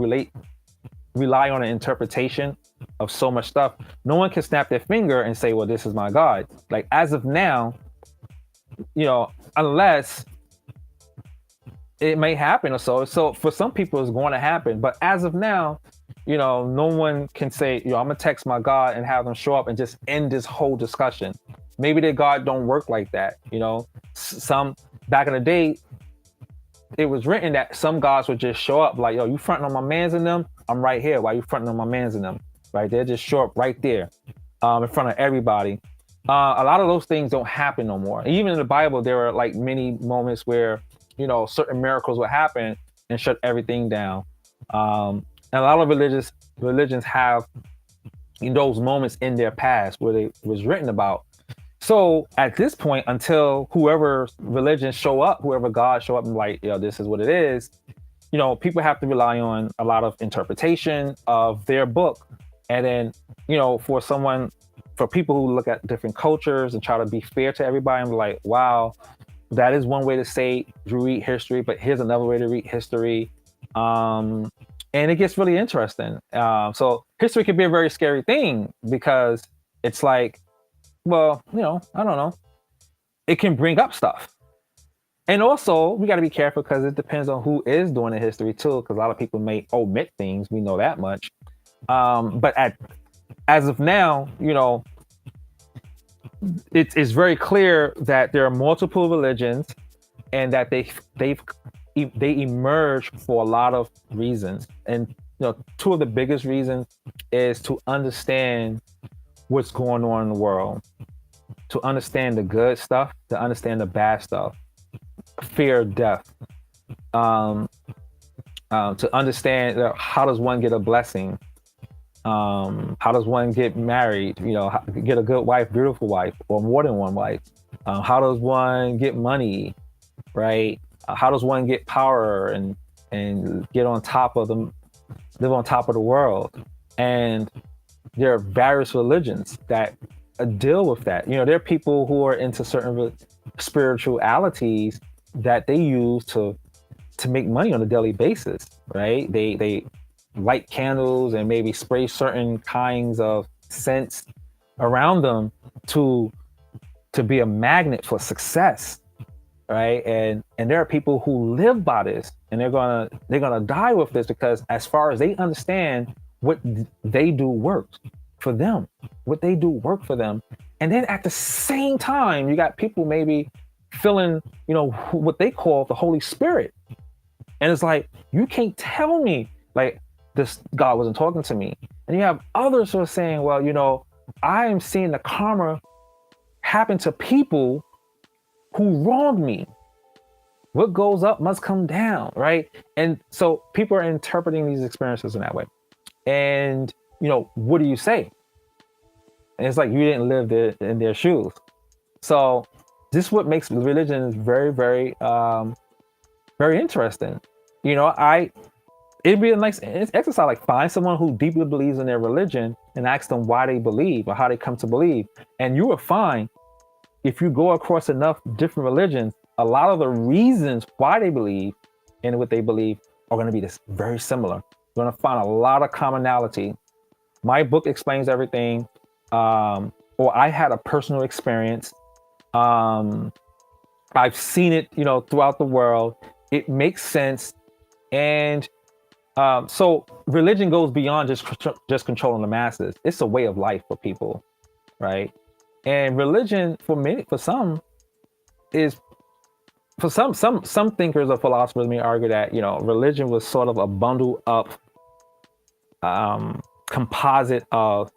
rely on an interpretation of so much stuff. No one can snap their finger and say, well, this is my God. Like, as of now, unless it may happen or so. So for some people, it's going to happen. But as of now, no one can say, I'm gonna text my God and have them show up and just end this whole discussion. Maybe their God don't work like that. Some back in the day, it was written that some gods would just show up like, yo, you fronting on my mans and them? I'm right here. Why you fronting on my mans and them? Right? They'll just show up right there in front of everybody. A lot of those things don't happen no more. Even in the Bible, there are like many moments where, certain miracles would happen and shut everything down. And a lot of religions have those moments in their past where they was written about. So at this point, until whoever religions show up, whoever God show up and like, this is what it is, people have to rely on a lot of interpretation of their book. And then, for people who look at different cultures and try to be fair to everybody and be like, wow, that is one way to say you read history, but here's another way to read history. And it gets really interesting. So history can be a very scary thing, because it's like, well, I don't know. It can bring up stuff. And also, we got to be careful, because it depends on who is doing the history too, because a lot of people may omit things. We know that much. But as of now, it's very clear that there are multiple religions, and that they emerge for a lot of reasons. And two of the biggest reasons is to understand what's going on in the world, to understand the good stuff, to understand the bad stuff, fear of death, to understand how does one get a blessing, how does one get married, get a good wife, beautiful wife, or more than one wife, how does one get money, right? How does one get power and get on top of them, live on top of the world? And there are various religions that deal with that. There are people who are into certain spiritualities that they use to make money on a daily basis, right? They light candles and maybe spray certain kinds of scents around them to be a magnet for success, right? And there are people who live by this, and they're gonna die with this, because as far as they understand, what they do works for them. What they do work for them. And then at the same time, you got people maybe feeling, what they call the Holy Spirit. And it's like, you can't tell me like this God wasn't talking to me. And you have others who are saying, well, I am seeing the karma happen to people who wronged me. What goes up must come down, right? And so people are interpreting these experiences in that way. And, what do you say? And it's like, you didn't live in their shoes. So this is what makes religion very, very, very interesting. It'd be a nice exercise, like find someone who deeply believes in their religion and ask them why they believe or how they come to believe. And you will find, if you go across enough different religions, a lot of the reasons why they believe and what they believe are going to be very similar. You're going to find a lot of commonality. My book explains everything, or I had a personal experience. I've seen it, throughout the world. It makes sense. And so religion goes beyond just controlling the masses. It's a way of life for people, right? And religion, for some thinkers or philosophers may argue that, religion was sort of a bundled up composite of,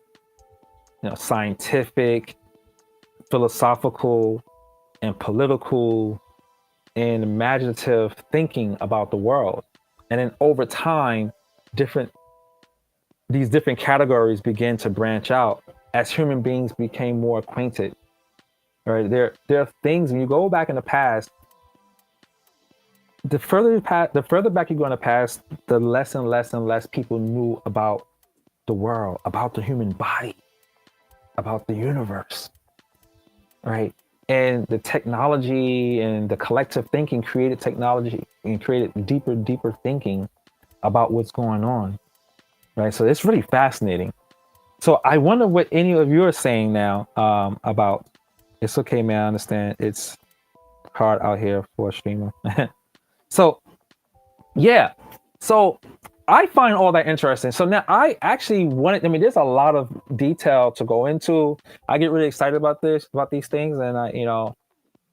scientific, philosophical, and political and imaginative thinking about the world. And then over time, these different categories began to branch out as human beings became more acquainted. Right? There are things, when you go back in the past, the further back you're going to pass, the less and less and less people knew about the world, about the human body, about the universe, right? And the technology and the collective thinking created technology and created deeper thinking about what's going on, right? So it's really fascinating. So I wonder what any of you are saying now about. It's okay, man. I understand it's hard out here for a streamer. So yeah, so I find all that interesting. So now I actually wanted. I mean, there's a lot of detail to go into. I get really excited about these things, and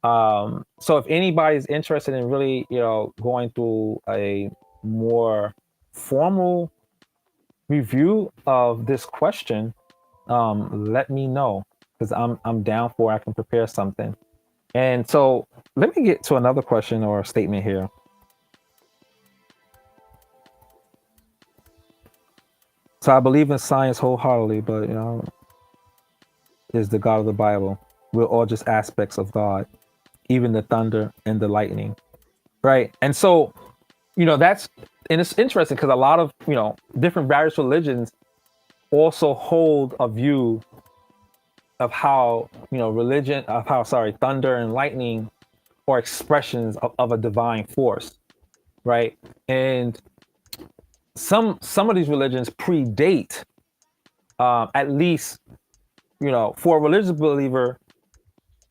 so if anybody's interested in really, going through a more formal review of this question, let me know because I'm down for it. I can prepare something. And so let me get to another question or statement here. So I believe in science wholeheartedly, but is the God of the Bible. We're all just aspects of God, even the thunder and the lightning, right? And so, and it's interesting because a lot of different various religions also hold a view of how thunder and lightning are expressions of a divine force, right? And some of these religions predate, at least for a religious believer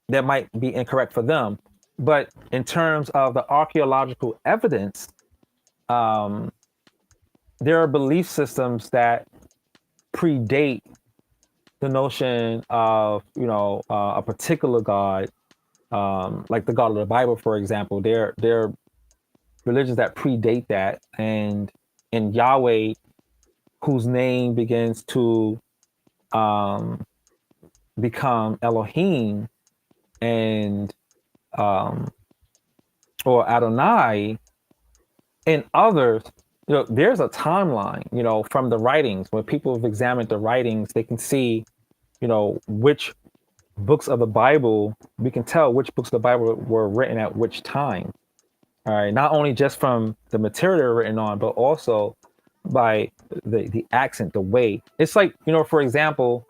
that might be incorrect for them, but in terms of the archaeological evidence, there are belief systems that predate the notion of a particular god, like the God of the Bible, for example. There religions that predate that, and in Yahweh, whose name begins to become Elohim and or Adonai, and others, there's a timeline, from the writings. When people have examined the writings, they can see, which books of the Bible, we can tell which books of the Bible were written at which time. All right, not only just from the material they're written on, but also by the accent, the way. It's like, for example,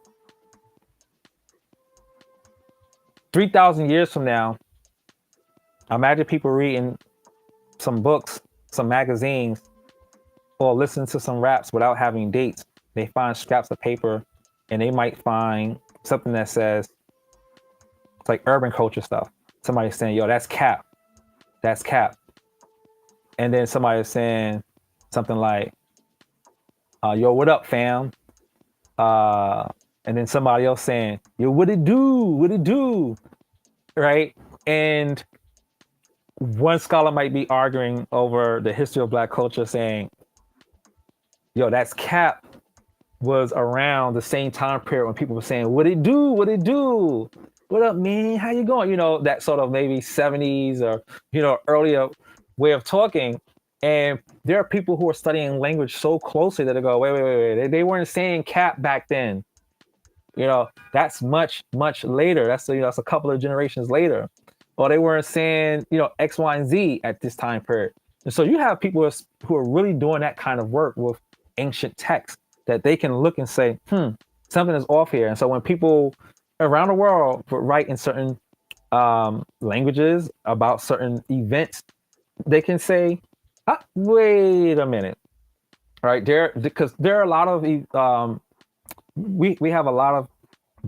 3,000 years from now, imagine people reading some books, some magazines, or listening to some raps without having dates. They find scraps of paper, and they might find something that says, it's like urban culture stuff. Somebody's saying, yo, that's cap. That's cap. And then somebody's saying something like, yo, what up, fam? And then somebody else saying, yo, what it do? What it do? Right? And one scholar might be arguing over the history of Black culture, saying, yo, that's cap was around the same time period when people were saying, what it do? What it do? What up, man? How you going? That sort of maybe 70s or, earlier way of talking. And there are people who are studying language so closely that they go, wait. They weren't saying cap back then. That's much later. That's a couple of generations later. Or they weren't saying, X, Y, and Z at this time period. And so you have people who are really doing that kind of work with ancient texts that they can look and say, something is off here. And so when people around the world write in certain languages about certain events, they can say, wait a minute, right? Because there are a lot of we have a lot of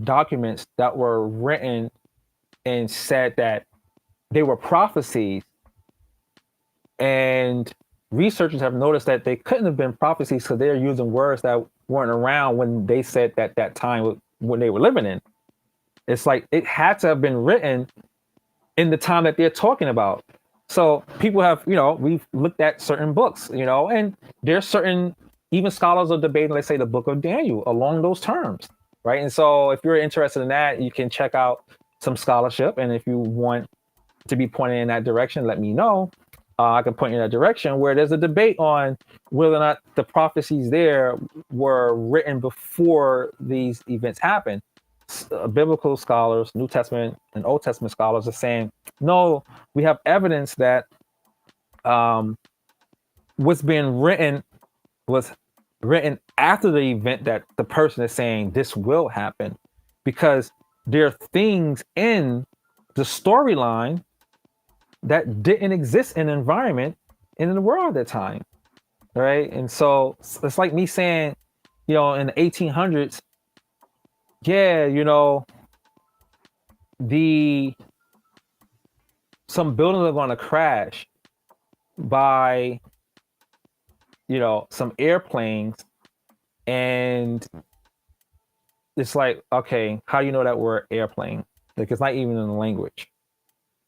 documents that were written and said that they were prophecies, and researchers have noticed that they couldn't have been prophecies because they're using words that weren't around when they said that time when they were living in. It's like it had to have been written in the time that they're talking about. So people have, we've looked at certain books, and there's certain, even scholars are debating, let's say, the book of Daniel along those terms, right? And so if you're interested in that, you can check out some scholarship. And if you want to be pointed in that direction, let me know. I can point you in that direction where there's a debate on whether or not the prophecies there were written before these events happened. Biblical scholars, New Testament and Old Testament scholars are saying, no, we have evidence that what's been written was written after the event that the person is saying this will happen, because there are things in the storyline that didn't exist in the environment and in the world at that time, right? And so it's like me saying, in the 1800s, yeah, the some buildings are going to crash by some airplanes, and it's like, okay, how do you know that word airplane? Like, it's not even in the language.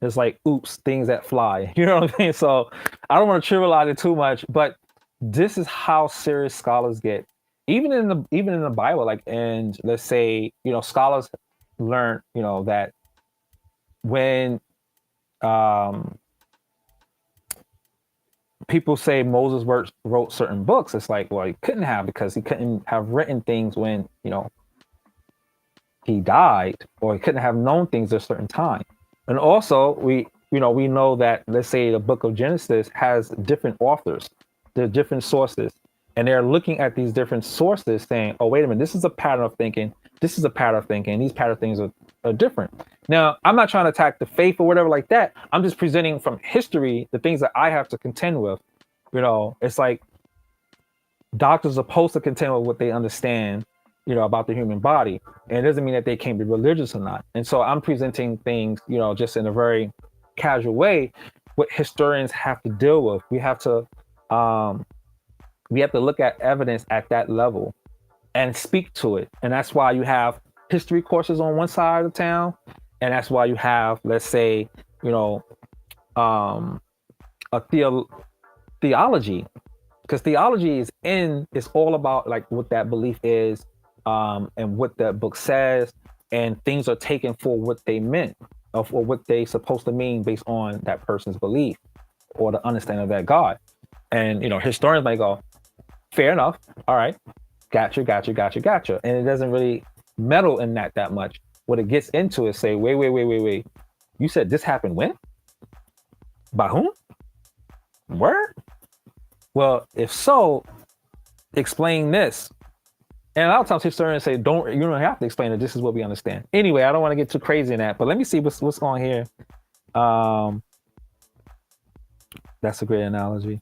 It's like, oops, things that fly. You know what I mean? So I don't want to trivialize it too much, but this is how serious scholars get. Even in the Bible, like, and let's say, scholars learn, that when people say Moses wrote certain books, it's like, well, he couldn't have, because he couldn't have written things when, he died, or he couldn't have known things at a certain time. And also, we know that, let's say, the book of Genesis has different authors, there's different sources, and they're looking at these different sources saying, oh, wait a minute, this is a pattern of thinking, this is a pattern of thinking, and these pattern of things are different. Now, I'm not trying to attack the faith or whatever like that. I'm just presenting from history the things that I have to contend with. It's like doctors are supposed to contend with what they understand, about the human body. And it doesn't mean that they can't be religious or not. And so I'm presenting things, just in a very casual way, what historians have to deal with. We have to look at evidence at that level and speak to it. And that's why you have history courses on one side of town. And that's why you have, let's say, a theology, because theology is all about like what that belief is, and what that book says, and things are taken for what they meant, or for what they supposed to mean based on that person's belief or the understanding of that God. And historians might go, fair enough, all right, gotcha. And it doesn't really meddle in that much. What it gets into is say, wait, you said this happened when? By whom? Where? Well, if so, explain this. And a lot of times historians say, you don't have to explain it. This is what we understand. Anyway, I don't want to get too crazy in that, but let me see what's on here. That's a great analogy.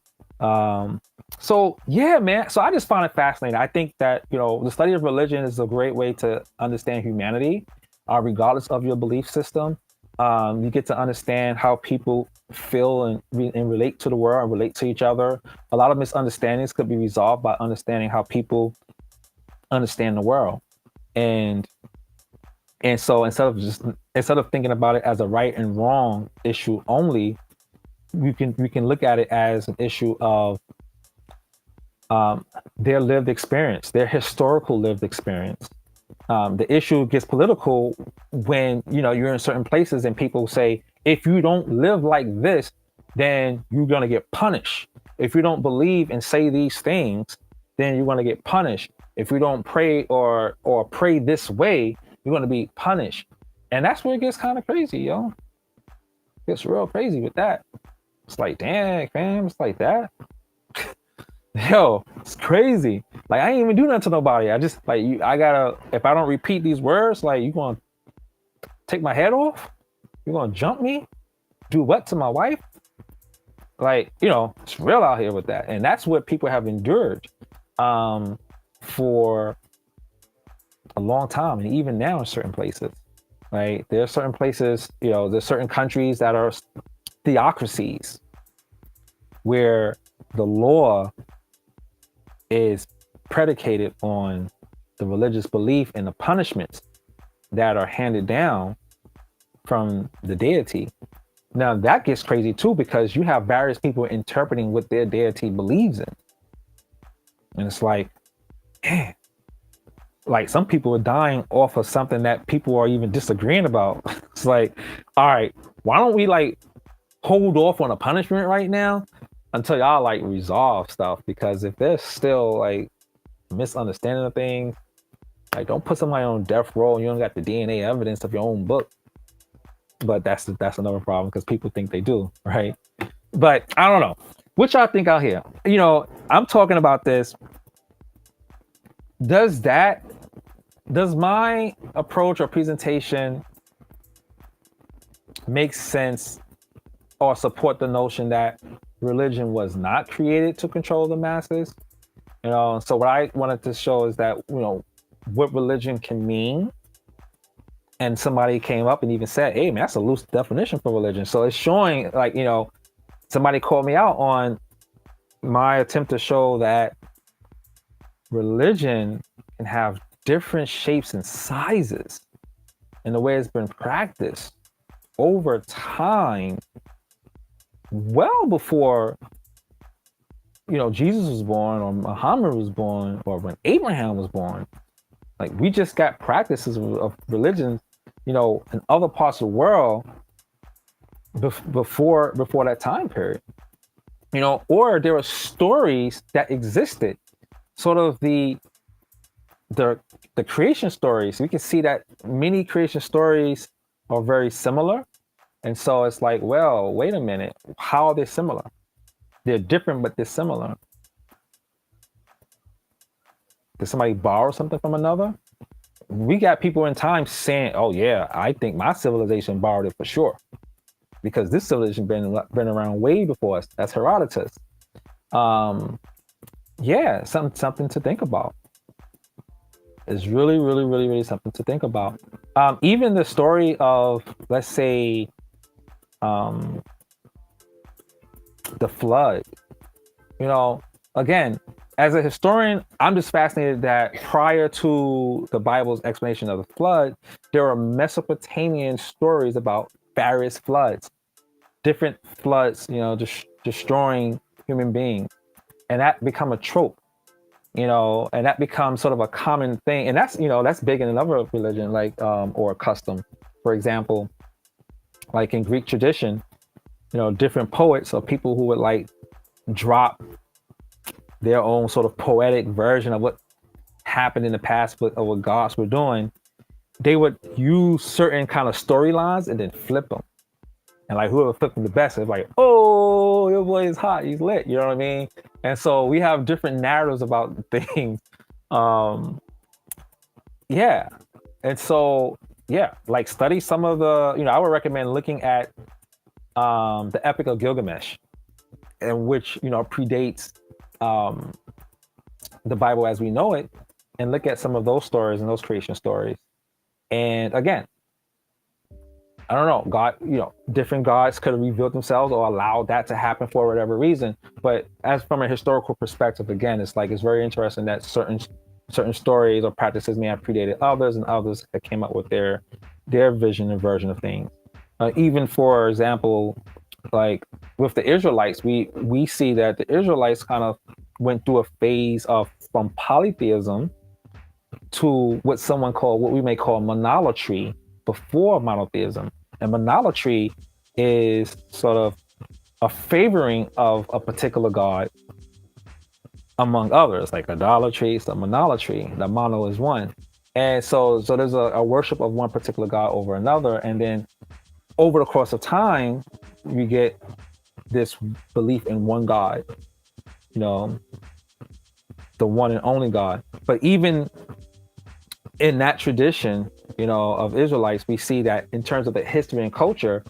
So yeah, man. So I just find it fascinating. I think that, the study of religion is a great way to understand humanity, regardless of your belief system. You get to understand how people feel and relate to the world and relate to each other. A lot of misunderstandings could be resolved by understanding how people understand the world. And so instead of thinking about it as a right and wrong issue only, we can look at it as an issue of their lived experience, their historical lived experience. The issue gets political when you're in certain places and people say, if you don't live like this, then you're going to get punished. If you don't believe and say these things, then you're going to get punished. If you don't pray or pray this way, you're going to be punished. And that's where it gets kind of crazy, yo. It gets real crazy with that. It's like, dang, fam, it's like that. Yo, it's crazy. Like, I ain't even do nothing to nobody. I just, like, if I don't repeat these words, like, you gonna take my head off? You gonna jump me? Do what to my wife? Like, it's real out here with that. And that's what people have endured for a long time. And even now in certain places, right? There are certain places, there's certain countries that are theocracies where the law is predicated on the religious belief and the punishments that are handed down from the deity. Now that gets crazy too, because you have various people interpreting what their deity believes in. And it's like, man, like some people are dying off of something that people are even disagreeing about. It's like, all right, why don't we like hold off on a punishment right now until y'all like resolve stuff? Because if there's still like misunderstanding of things, like don't put somebody on death row and you don't got the DNA evidence of your own book. But that's another problem, because people think they do, right? But I don't know. What y'all think out here? I'm talking about this. Does my approach or presentation make sense or support the notion that religion was not created to control the masses? So what I wanted to show is that, what religion can mean. And somebody came up and even said, hey man, that's a loose definition for religion. So it's showing, like, somebody called me out on my attempt to show that religion can have different shapes and sizes in the way it's been practiced over time, well before Jesus was born, or Muhammad was born, or when Abraham was born. Like, we just got practices of religion, in other parts of the world before that time period. Or there were stories that existed, sort of the creation stories. We can see that many creation stories are very similar. And so it's like, well, wait a minute, how are they similar? They're different, but they're similar. Did somebody borrow something from another? We got people in time saying, oh yeah, I think my civilization borrowed it for sure, because this civilization been around way before us. That's Herodotus. Yeah, something to think about. It's really, really, really, really something to think about. Even the story of, let's say, the flood. Again, as a historian, I'm just fascinated that prior to the Bible's explanation of the flood, there are Mesopotamian stories about various floods, different floods, destroying human beings. And that become a trope, and that becomes sort of a common thing. And that's big in another religion, like, or a custom. For example, like in Greek tradition, different poets or people who would like drop their own sort of poetic version of what happened in the past, of what gods were doing. They would use certain kind of storylines and then flip them. And like, whoever flipped them the best is like, oh, your boy is hot, he's lit. You know what I mean? And so we have different narratives about things. Yeah. And so, yeah, like, study some of the, I would recommend looking at the Epic of Gilgamesh, and which, predates the Bible as we know it, and look at some of those stories and those creation stories. And again, I don't know, God, different gods could have revealed themselves or allowed that to happen for whatever reason. But as from a historical perspective, again, it's very interesting that certain stories or practices may have predated others, and others that came up with their vision and version of things. Even, for example, like with the Israelites, we see that the Israelites kind of went through a phase from polytheism to what we may call monolatry before monotheism. And monolatry is sort of a favoring of a particular god among others, like idolatry, so monolatry. The mono is one. And so there's a worship of one particular god over another. And then over the course of time, we get this belief in one God, the one and only God. But even in that tradition, of Israelites, we see that in terms of the history and culture,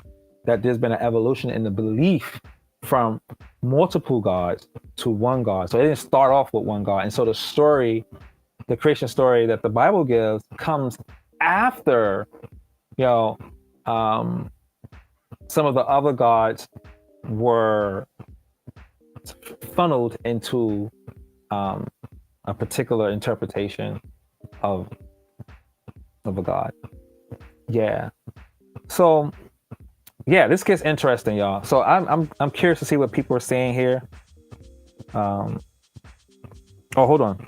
that there's been an evolution in the belief from multiple gods to one God. So it didn't start off with one God. And so the creation story that the Bible gives comes after, some of the other gods were funneled into a particular interpretation of a god. Yeah. So yeah, this gets interesting, y'all. So I'm curious to see what people are saying here. Oh, hold on.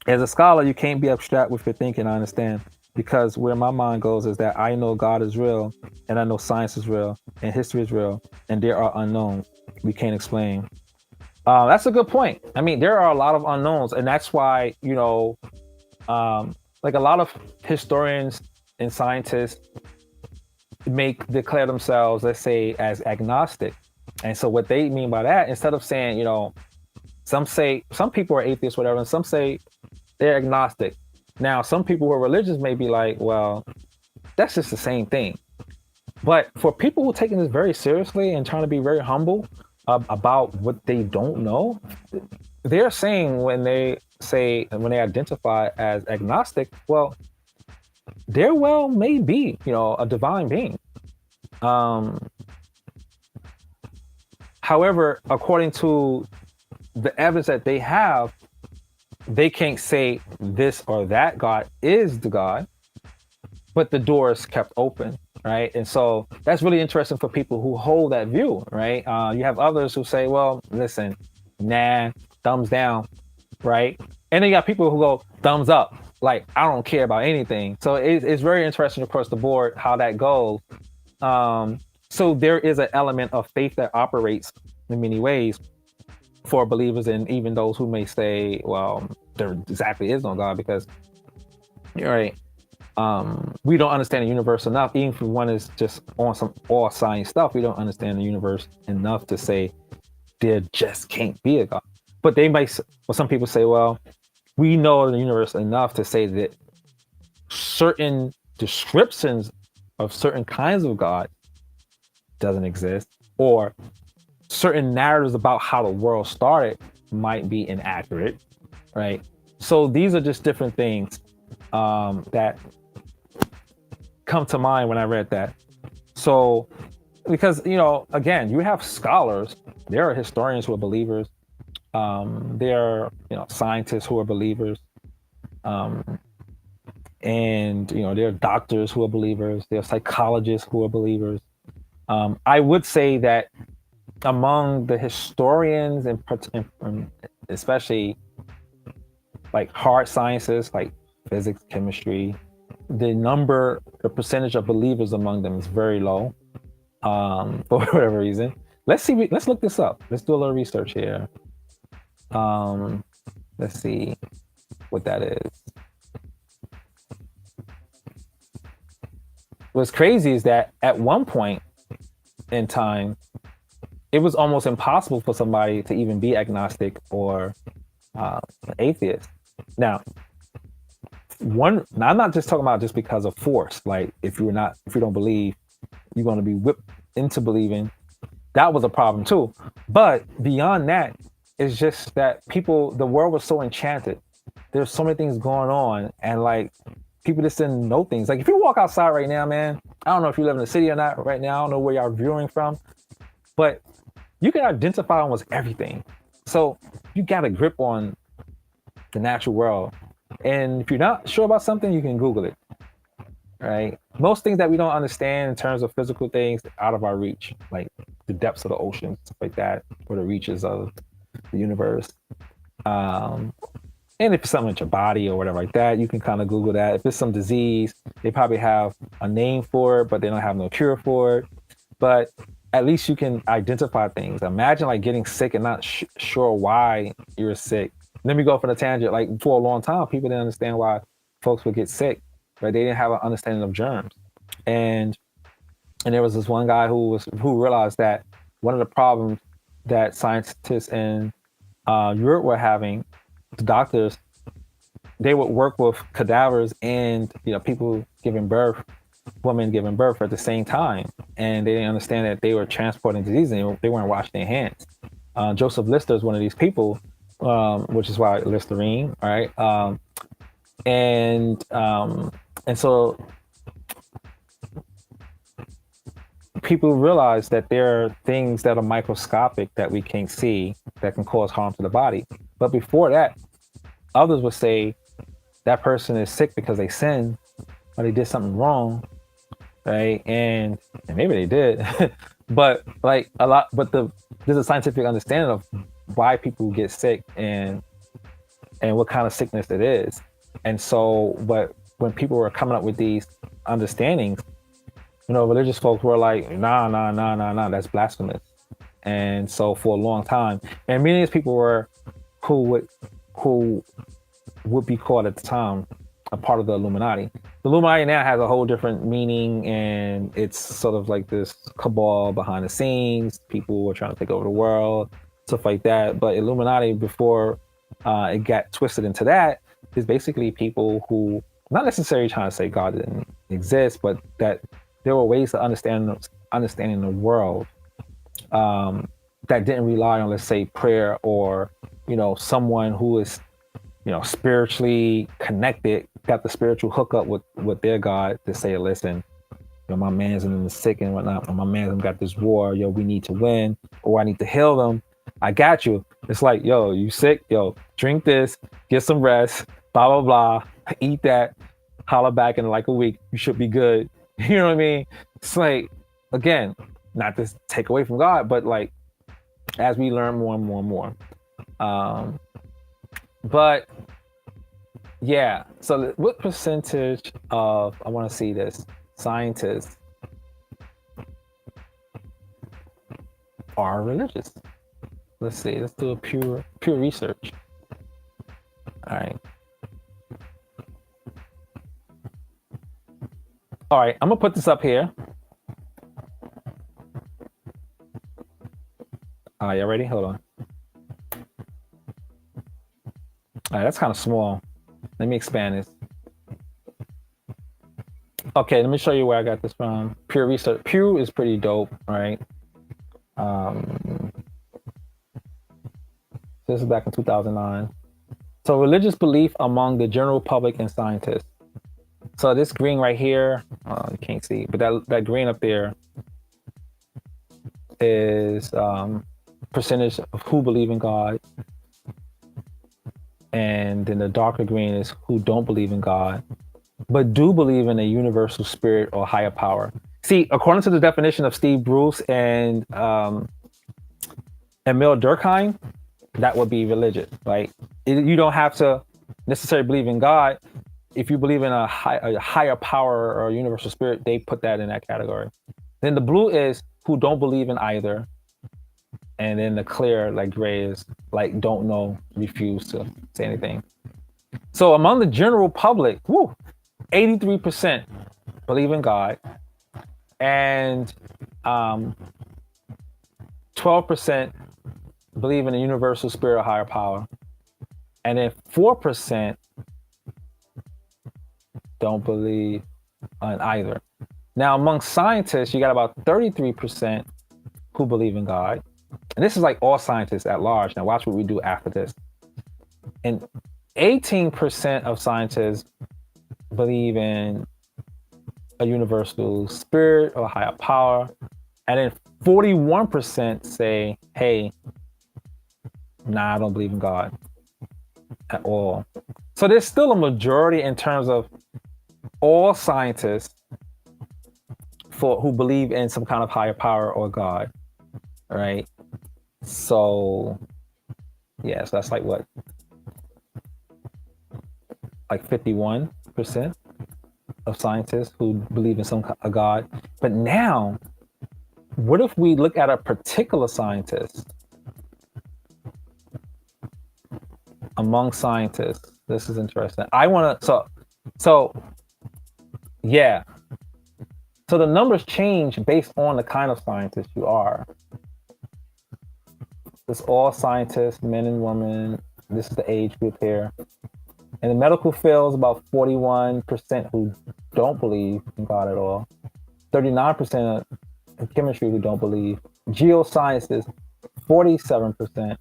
As a scholar, you can't be abstract with your thinking, I understand. Because where my mind goes is that I know God is real, and I know science is real, and history is real, and there are unknowns we can't explain. That's a good point. I mean, there are a lot of unknowns, and that's why, like a lot of historians and scientists declare themselves, let's say, as agnostic. And so what they mean by that, instead of saying, some people are atheists, whatever, and some say they're agnostic. Now, some people who are religious may be like, well, that's just the same thing. But for people who are taking this very seriously and trying to be very humble about what they don't know, they're saying when they identify as agnostic, well, there may be, a divine being. However, according to the evidence that they have, they can't say this or that God is the God, but the door is kept open, right? And so that's really interesting for people who hold that view, right? You have others who say, well, listen, nah, thumbs down, right? And then you got people who go thumbs up, like, I don't care about anything. So it's very interesting across the board how that goes. So there is an element of faith that operates in many ways for believers, and even those who may say, well, there exactly is no God, because you're right. We don't understand the universe enough. Even if one is just on some all science stuff, we don't understand the universe enough to say there just can't be a God. But some people say, well, we know the universe enough to say that certain descriptions of certain kinds of God doesn't exist, or certain narratives about how the world started might be inaccurate, right? So these are just different things that come to mind when I read that. So, because, again, you have scholars, there are historians who are believers, there are, scientists who are believers, and, there are doctors who are believers, there are psychologists who are believers. I would say that among the historians, and especially like hard sciences like physics, chemistry, the percentage of believers among them is very low, for whatever reason. Let's look this up. Let's do a little research here. Let's see what that is. What's crazy is that at one point in time, it was almost impossible for somebody to even be agnostic or atheist. Now, I'm not just talking about just because of force. Like if you don't believe, you're going to be whipped into believing. That was a problem too. But beyond that, it's just that the world was so enchanted. There's so many things going on, and like people just didn't know things. Like if you walk outside right now, man, I don't know if you live in the city or not right now. I don't know where y'all viewing from, but you can identify almost everything. So you got a grip on the natural world. And if you're not sure about something, you can Google it, right? Most things that we don't understand in terms of physical things out of our reach, like the depths of the ocean, stuff like that, or the reaches of the universe. And if it's something with your body or whatever like that, you can kind of Google that. If it's some disease, they probably have a name for it, but they don't have no cure for it. But at least you can identify things. Imagine like getting sick and not sure why you're sick. Let me go for the tangent. Like for a long time, people didn't understand why folks would get sick, right? They didn't have an understanding of germs. And there was this one guy who realized that one of the problems that scientists in Europe were having, the doctors, they would work with cadavers and people giving birth, women giving birth at the same time, and they didn't understand that they were transporting disease and they weren't washing their hands. Joseph Lister is one of these people, which is why Listerine, right? And so people realize that there are things that are microscopic that we can't see that can cause harm to the body. But before that, others would say that person is sick because they sinned or they did something wrong, right? And maybe they did, but like there's a scientific understanding of why people get sick and what kind of sickness it is. And so, but when people were coming up with these understandings, religious folks were like, nah, that's blasphemous. And so for a long time, and many of these people were who would be called at the time a part of the Illuminati. The Illuminati now has a whole different meaning, and it's sort of like this cabal behind the scenes. People were trying to take over the world, stuff like that. But Illuminati, before it got twisted into that, is basically people who not necessarily trying to say God didn't exist, but that there were ways to understanding the world that didn't rely on, let's say, prayer or someone who is spiritually connected, got the spiritual hookup with their God to say, listen, my man's in the sick and whatnot, my man's got this war, we need to win, or I need to heal them. I got you. It's like, you sick, drink this, get some rest, blah, blah, blah, eat that, holler back in like a week, you should be good. You know what I mean? It's like, again, not to take away from God, but like, as we learn more and more and more. But yeah, so what percentage of, I want to see this, scientists are religious? Let's see, let's do a pure research. All right. All right, I'm gonna put this up here. All right, y'all ready? Hold on. All right, that's kind of small. Let me expand this. Okay, let me show you where I got this from. Pew Research. Pew is pretty dope, right? This is back in 2009. So religious belief among the general public and scientists. So this green right here, you can't see, but that green up there is percentage of who believe in God. And then the darker green is who don't believe in God, but do believe in a universal spirit or higher power. See, according to the definition of Steve Bruce and Emil Durkheim, that would be religious, right? You don't have to necessarily believe in God. If you believe in a higher power or a universal spirit, they put that in that category. Then the blue is who don't believe in either. And then the clear, like gray, is like don't know, refuse to say anything. So among the general public, 83% believe in God, and 12% believe in a universal spirit or higher power, and then 4% don't believe in either. Now, among scientists, you got about 33% who believe in God. And this is like all scientists at large. Now watch what we do after this. And 18% of scientists believe in a universal spirit or higher power. And then 41% say, hey, nah, I don't believe in God at all. So there's still a majority in terms of all scientists who believe in some kind of higher power or God, right? So, yeah, so that's like what? Like 51% of scientists who believe in some a God. But now, what if we look at a particular scientist among scientists? This is interesting. I want to, so yeah. So the numbers change based on the kind of scientist you are. It's all scientists, men and women. This is the age group here. In the medical field, about 41% who don't believe in God at all. 39% in chemistry who don't believe. Geosciences, 47%.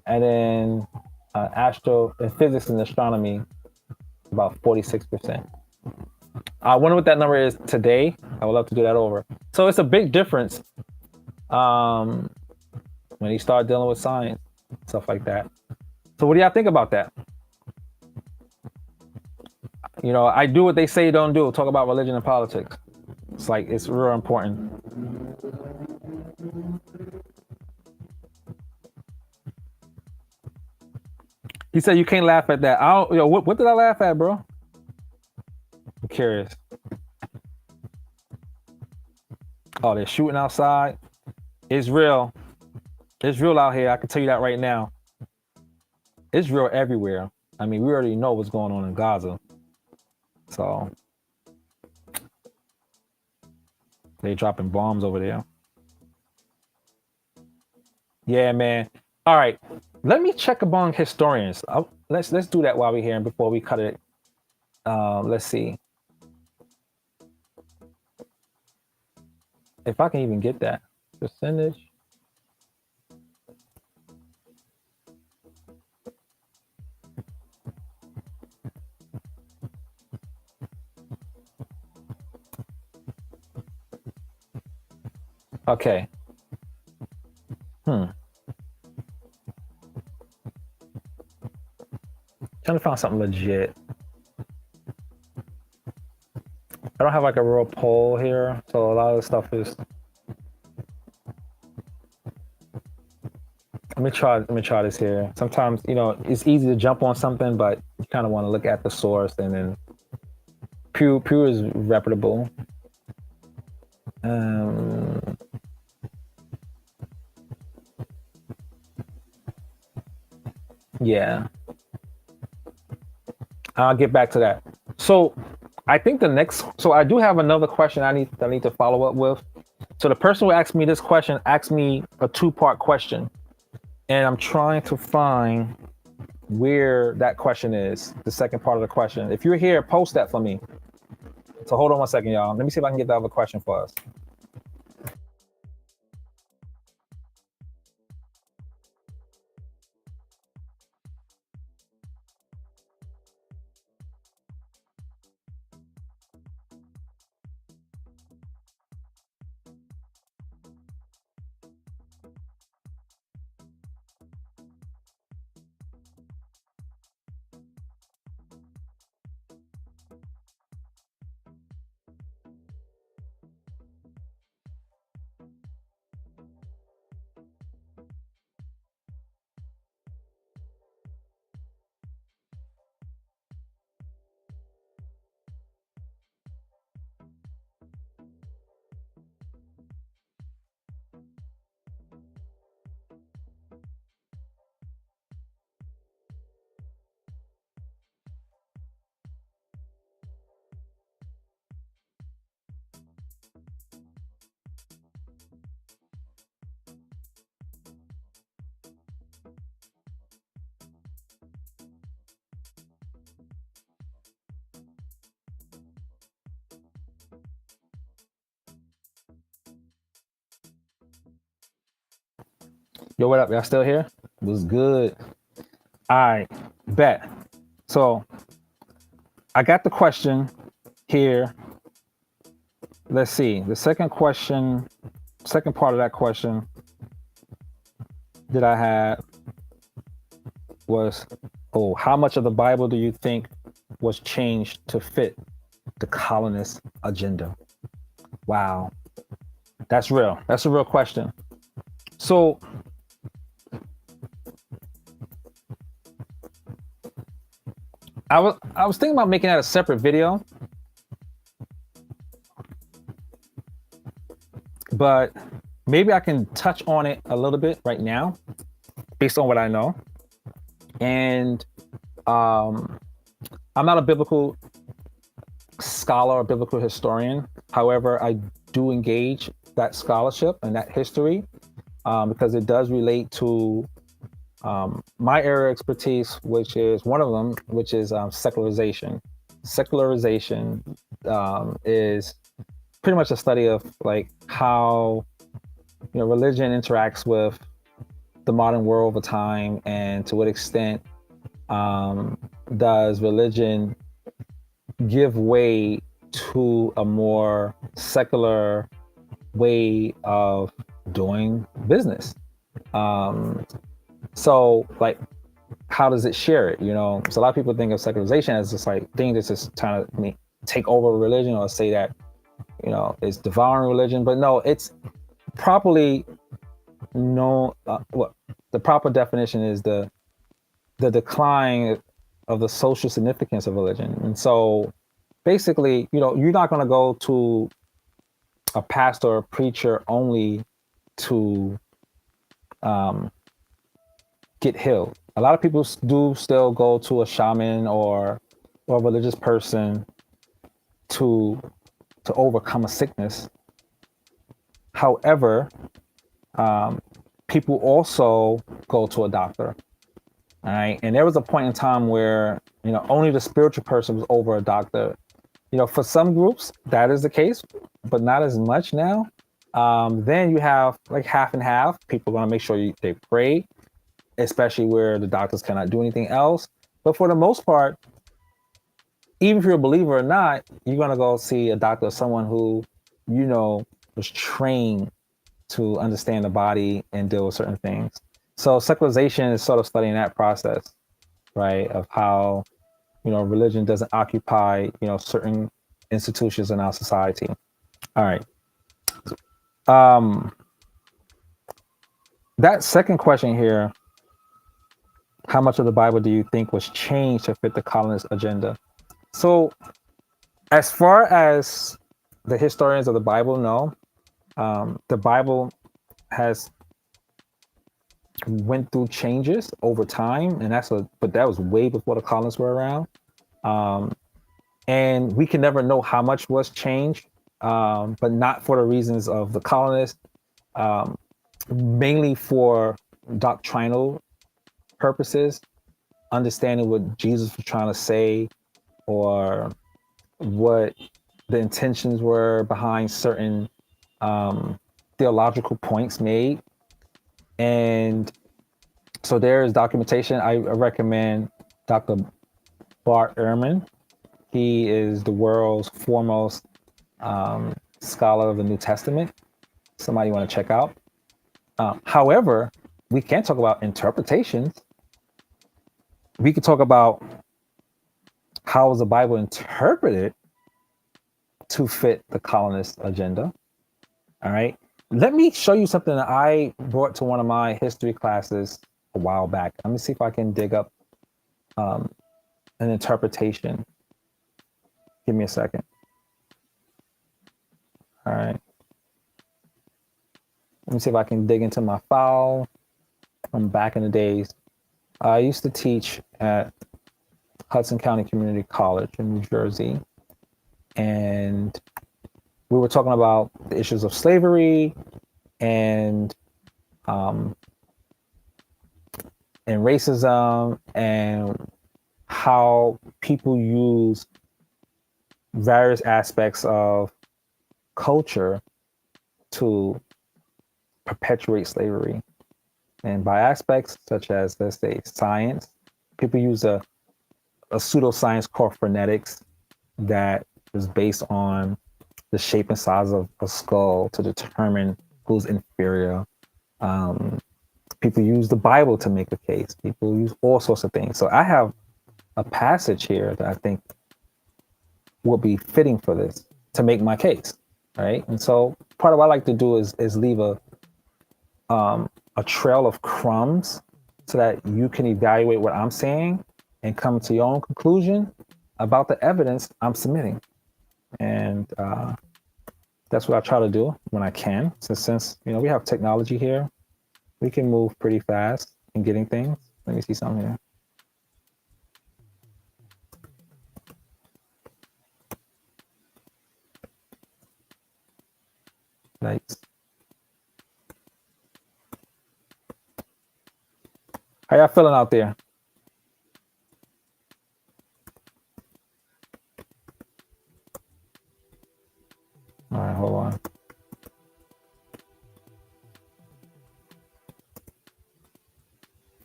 And then physics and astronomy, about 46%. I wonder what that number is today. I would love to do that over. So it's a big difference when you start dealing with science, stuff like that. So what do y'all think about that? I do what they say don't do. Talk about religion and politics. It's like, it's real important. He said you can't laugh at that. What did I laugh at, bro? I'm curious. Oh, they're shooting outside. It's real. It's real out here. I can tell you that right now. It's real everywhere. I mean, we already know what's going on in Gaza. So they dropping bombs over there. Yeah, man. All right. Let me check among historians. Let's do that while we're here and before we cut it. Let's see if I can even get that percentage. Okay. Trying to find something legit. I don't have like a real poll here, so a lot of the stuff is. Let me try this here. Sometimes, you know, it's easy to jump on something, but you kind of want to look at the source, and then Pew is reputable. Yeah. I'll get back to that. So I think so I do have another question I need to follow up with. So the person who asked me this question asked me a 2-part question. And I'm trying to find where that question is, the second part of the question. If you're here, post that for me. So hold on 1 second, y'all. Let me see if I can get the other question for us. Yo, what up? Y'all still here? Was good. All right, bet. So I got the question here. Let's see. The second part of that question that I had was, how much of the Bible do you think was changed to fit the colonist agenda? Wow. That's real. That's a real question. So I was thinking about making that a separate video, but maybe I can touch on it a little bit right now based on what I know. And I'm not a biblical scholar or biblical historian. However, I do engage that scholarship and that history because it does relate to my area of expertise, which is one of them, which is secularization. Secularization is pretty much a study of like how religion interacts with the modern world over time, and to what extent does religion give way to a more secular way of doing business. So like, how does it share it? So a lot of people think of secularization as just like thing that's just trying to take over religion, or say that it's devouring religion. But no, it's properly known. The proper definition is the decline of the social significance of religion. And so basically, you're not going to go to a pastor or preacher only to get healed. A lot of people do still go to a shaman or a religious person to overcome a sickness. However, people also go to a doctor. All right. And there was a point in time where, only the spiritual person was over a doctor. For some groups, that is the case, but not as much now. Then you have like half and half. People are going to make sure they pray, especially where the doctors cannot do anything else. But for the most part, even if you're a believer or not, you're going to go see a doctor or someone who, was trained to understand the body and deal with certain things. So secularization is sort of studying that process, right? Of how, religion doesn't occupy, certain institutions in our society. All right. That second question here, how much of the Bible do you think was changed to fit the colonist agenda? So as far as the historians of the Bible know, the Bible has went through changes over time, and but that was way before the colonists were around. And we can never know how much was changed, but not for the reasons of the colonists, mainly for doctrinal purposes, understanding what Jesus was trying to say or what the intentions were behind certain theological points made. And so there is documentation. I recommend Dr. Bart Ehrman. He is the world's foremost scholar of the New Testament. Somebody you want to check out. However, we can't talk about interpretations. We could talk about how was the Bible interpreted to fit the colonist agenda. All right. Let me show you something that I brought to one of my history classes a while back. Let me see if I can dig up an interpretation. Give me a second. All right. Let me see if I can dig into my file from back in the days. I used to teach at Hudson County Community College in New Jersey. And we were talking about the issues of slavery and racism and how people use various aspects of culture to perpetuate slavery. And by aspects such as, let's say, science, people use a pseudoscience called phrenetics that is based on the shape and size of a skull to determine who's inferior. People use the Bible to make a case. People use all sorts of things. So I have a passage here that I think will be fitting for this to make my case, right? And so part of what I like to do is leave a trail of crumbs so that you can evaluate what I'm saying and come to your own conclusion about the evidence I'm submitting. And that's what I try to do when I can. Since we have technology here, we can move pretty fast in getting things. Let me see something here. Nice. How y'all feeling out there? All right, hold on.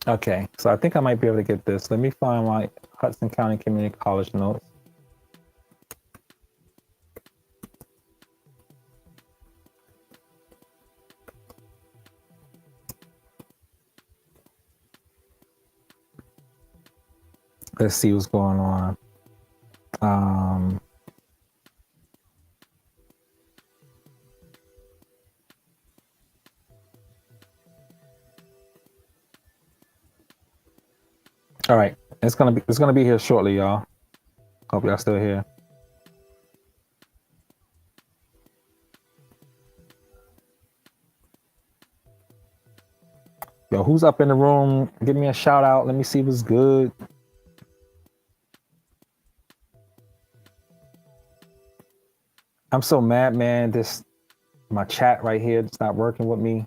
Okay, so I think I might be able to get this. Let me find my Hudson County Community College notes. Let's see what's going on. All right, it's gonna be here shortly, y'all. Hope y'all still here. Yo, who's up in the room? Give me a shout out. Let me see what's good. I'm so mad, man. My chat right here, it's not working with me.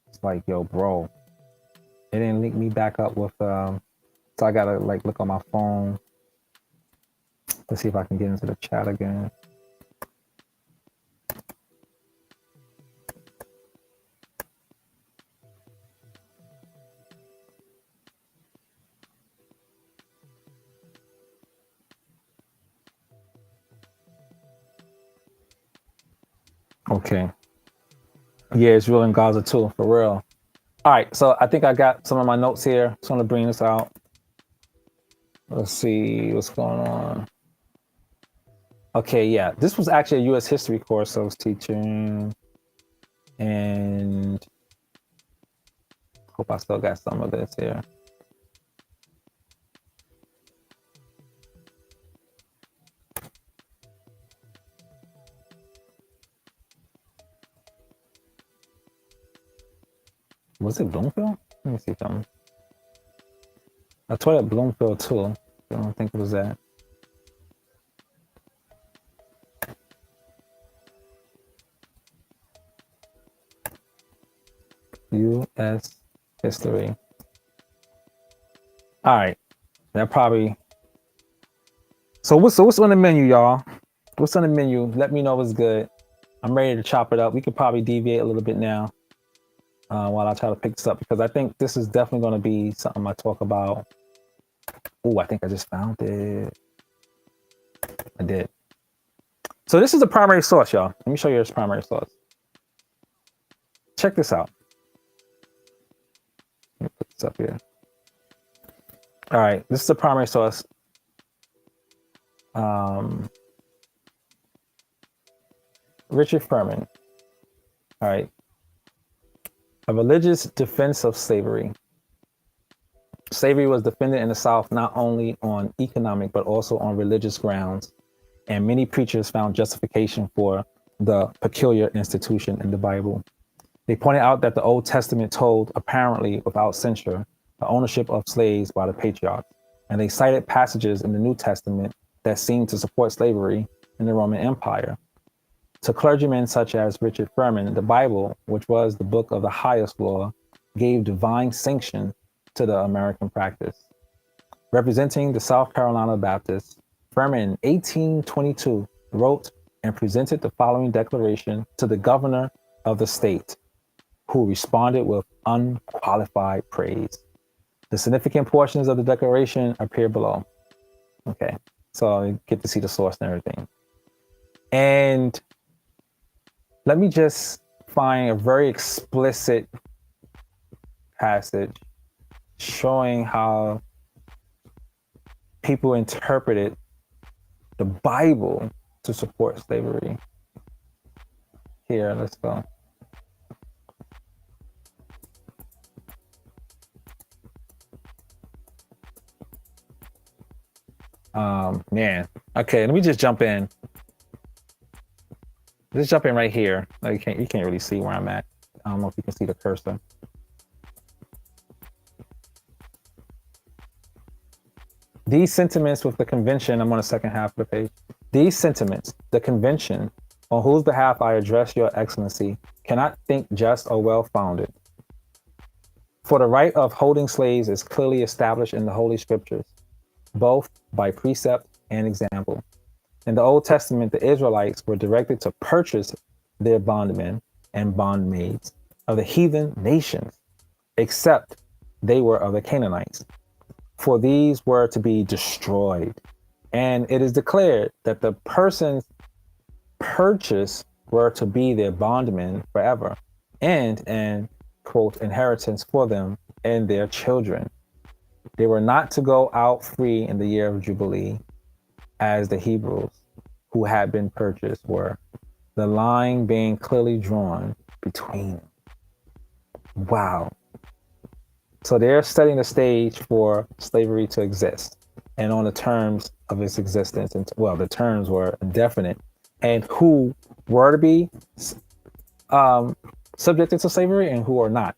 It's like, yo, bro, it didn't link me back up with, so I gotta like look on my phone. Let's see if I can get into the chat again. Okay. Yeah, it's real in Gaza too, for real. All right, so I think I got some of my notes here. Just want to bring this out. Let's see what's going on. Okay, yeah, this was actually a U.S. history course I was teaching, and hope I still got some of this here. Was it Bloomfield? Let me see something. I taught at Bloomfield too. I don't think it was that. U.S. history. All right, that probably. So what's on the menu, y'all? What's on the menu? Let me know what's good. I'm ready to chop it up. We could probably deviate a little bit now while I try to pick this up, because I think this is definitely going to be something I talk about. Oh, I think I just found it. I did. So this is the primary source, y'all. Let me show you this primary source. Check this out. Let me put this up here. All right, this is the primary source. Richard Furman. All right. A religious defense of slavery. Slavery was defended in the South not only on economic but also on religious grounds, and many preachers found justification for the peculiar institution in the Bible. They pointed out that the Old Testament told, apparently without censure, the ownership of slaves by the patriarchs, and they cited passages in the New Testament that seemed to support slavery in the Roman Empire. To clergymen such as Richard Furman, the Bible, which was the book of the highest law, gave divine sanction to the American practice. Representing the South Carolina Baptists, Furman in 1822 wrote and presented the following declaration to the governor of the state, who responded with unqualified praise. The significant portions of the declaration appear below. Okay, so you get to see the source and everything. And let me just find a very explicit passage showing how people interpreted the Bible to support slavery. Here, let's go. Man. Okay, let me just jump in. Let's jump in right here. You can't really see where I'm at. I don't know if you can see the cursor. These sentiments with the convention, I'm on the second half of the page. These sentiments, the convention, on whose behalf I address your excellency, cannot think just or well-founded. For the right of holding slaves is clearly established in the Holy Scriptures, both by precept and example. In the Old Testament, the Israelites were directed to purchase their bondmen and bondmaids of the heathen nations, except they were of the Canaanites, for these were to be destroyed. And it is declared that the persons purchased were to be their bondmen forever, and an, quote, inheritance for them and their children. They were not to go out free in the year of Jubilee, as the Hebrews who had been purchased were, the line being clearly drawn between them. Wow. So they're setting the stage for slavery to exist, and on the terms of its existence. And well, the terms were indefinite, and who were to be subjected to slavery and who are not.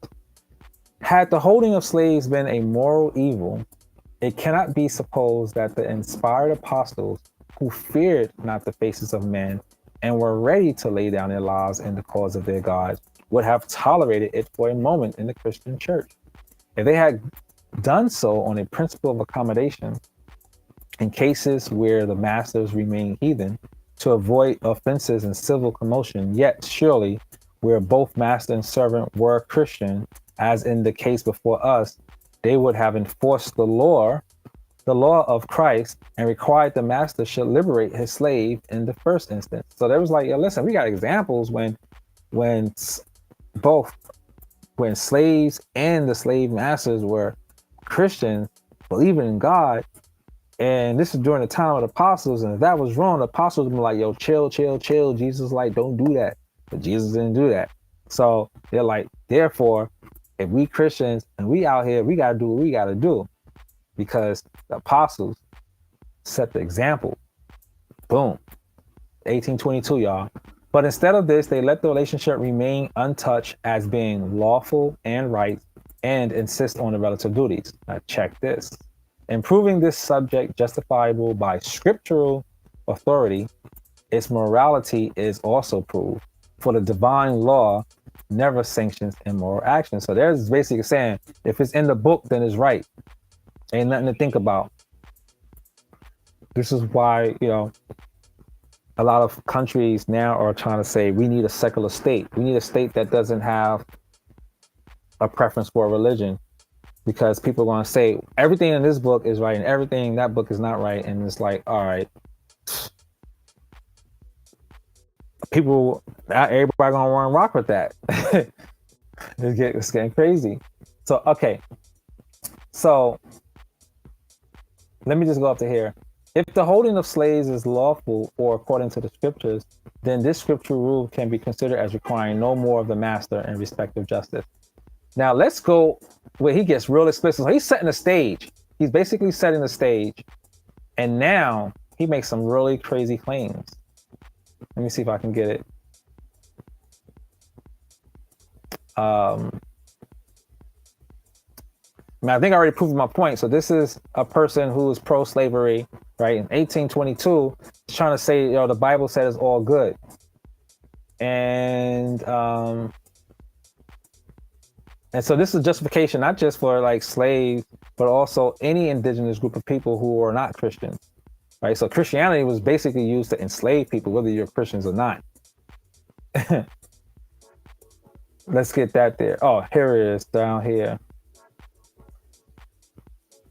Had the holding of slaves been a moral evil, it cannot be supposed that the inspired apostles, who feared not the faces of men and were ready to lay down their lives in the cause of their God, would have tolerated it for a moment in the Christian church. If they had done so on a principle of accommodation, in cases where the masters remain heathen, to avoid offenses and civil commotion, yet surely where both master and servant were Christian, as in the case before us, they would have enforced the law of Christ, and required the master should liberate his slave in the first instance. So there was like, yo, listen, we got examples when both when slaves and the slave masters were Christians, believing in God. And this is during the time of the apostles. And if that was wrong, the apostles would be like, yo, chill. Jesus, like, don't do that. But Jesus didn't do that. So they're like, therefore, if we Christians and we out here, we got to do what we got to do, because the apostles set the example. Boom. 1822, y'all. But instead of this, they let the relationship remain untouched as being lawful and right, and insist on the relative duties. Now check this. In proving this subject justifiable by scriptural authority, its morality is also proved. For the divine law never sanctions immoral action. So there's basically saying, if it's in the book, then it's right. Ain't nothing to think about. This is why, a lot of countries now are trying to say we need a secular state. We need a state that doesn't have a preference for a religion, because people are going to say everything in this book is right and everything in that book is not right. And it's like, all right, everybody going to want to rock with that. It's getting crazy. So, okay. So let me just go up to here. If the holding of slaves is lawful or according to the scriptures, then this scriptural rule can be considered as requiring no more of the master in respect of justice. Now let's go where he gets real explicit. So he's setting the stage. He's basically setting the stage. And now he makes some really crazy claims. Let me see if I can get it. I think I already proved my point. So this is a person who is pro-slavery, right? In 1822, he's trying to say, the Bible said it's all good. And so this is justification, not just for like slaves, but also any indigenous group of people who are not Christians, right? So Christianity was basically used to enslave people, whether you're Christians or not. Let's get that there. Oh, here it is down here.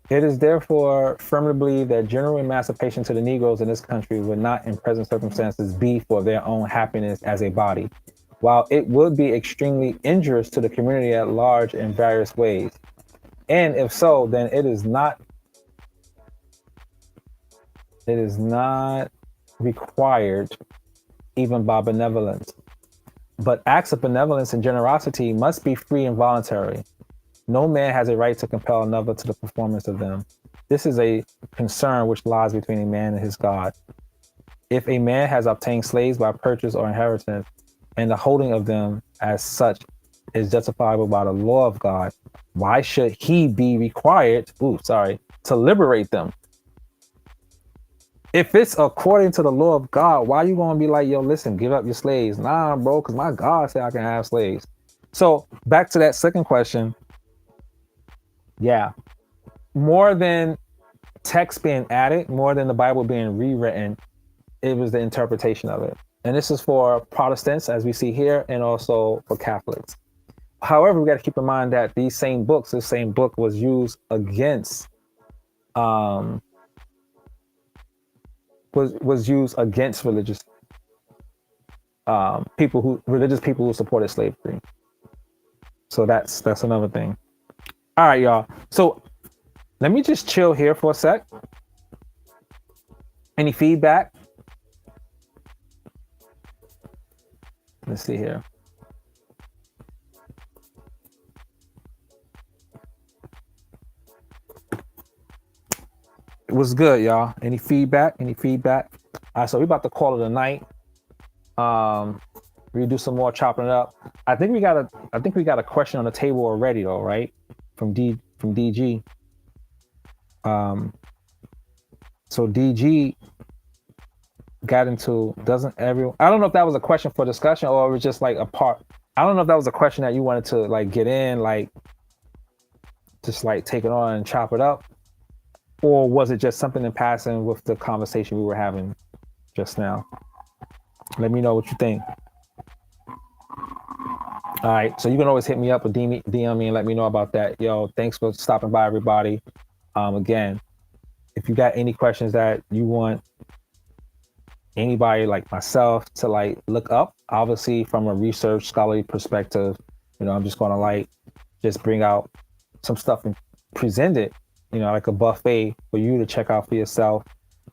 It is therefore firmly believed that general emancipation to the Negroes in this country would not, in present circumstances, be for their own happiness as a body, while it would be extremely injurious to the community at large in various ways. And if so, then it is not required even by benevolence. But acts of benevolence and generosity must be free and voluntary. No man has a right to compel another to the performance of them. This is a concern which lies between a man and his God. If a man has obtained slaves by purchase or inheritance, and the holding of them as such is justifiable by the law of God, why should he be required, to liberate them? If it's according to the law of God, why are you going to be like, yo, listen, give up your slaves? Nah, bro, because my God said I can have slaves. So back to that second question. Yeah, more than text being added, more than the Bible being rewritten, it was the interpretation of it. And this is for Protestants, as we see here, and also for Catholics. However, we got to keep in mind that this same book was used against, was used against religious people who supported slavery. So that's another thing. All right, y'all. So let me just chill here for a sec. Any feedback? Let's see here. It was good, y'all. Any feedback? All right, so we're about to call it a night. We do some more chopping it up. I think we got a question on the table already, though, right? from DG. So DG got into, doesn't everyone, I don't know if that was a question for discussion or it was just like a part. I don't know if that was a question that you wanted to like get in, like just like take it on and chop it up, or was it just something in passing with the conversation we were having just now? Let me know what you think. All right, so you can always hit me up or DM me and let me know about that. Yo, thanks for stopping by, everybody. Again, if you got any questions that you want anybody like myself to like look up, obviously from a research scholarly perspective, I'm just gonna like just bring out some stuff and present it, like a buffet for you to check out for yourself.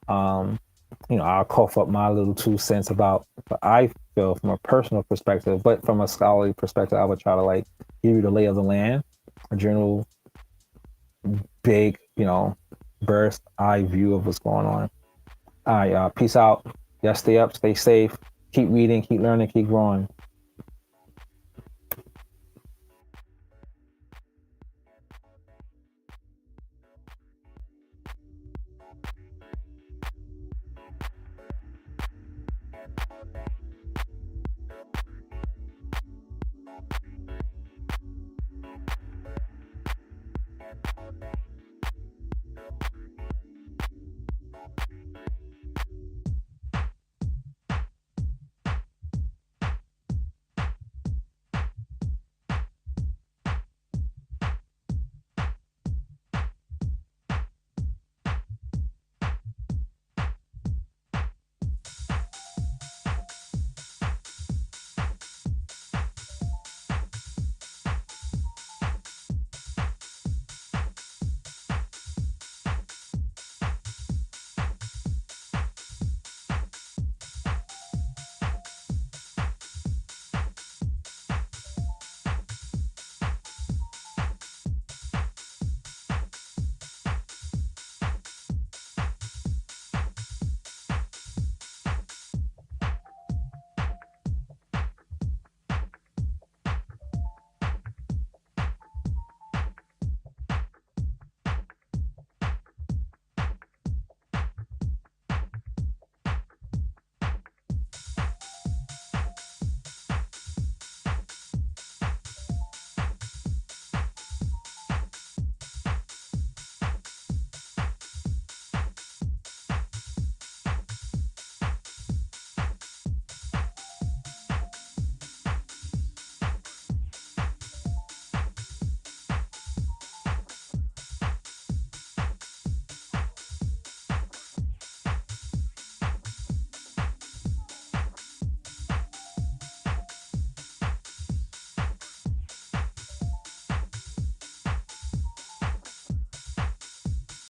I'll cough up my little 2 cents about what I feel from a personal perspective, but from a scholarly perspective, I would try to like give you the lay of the land, a general big, bird's eye view of what's going on. All right, peace out. Y'all stay up, stay safe, keep reading, keep learning, keep growing.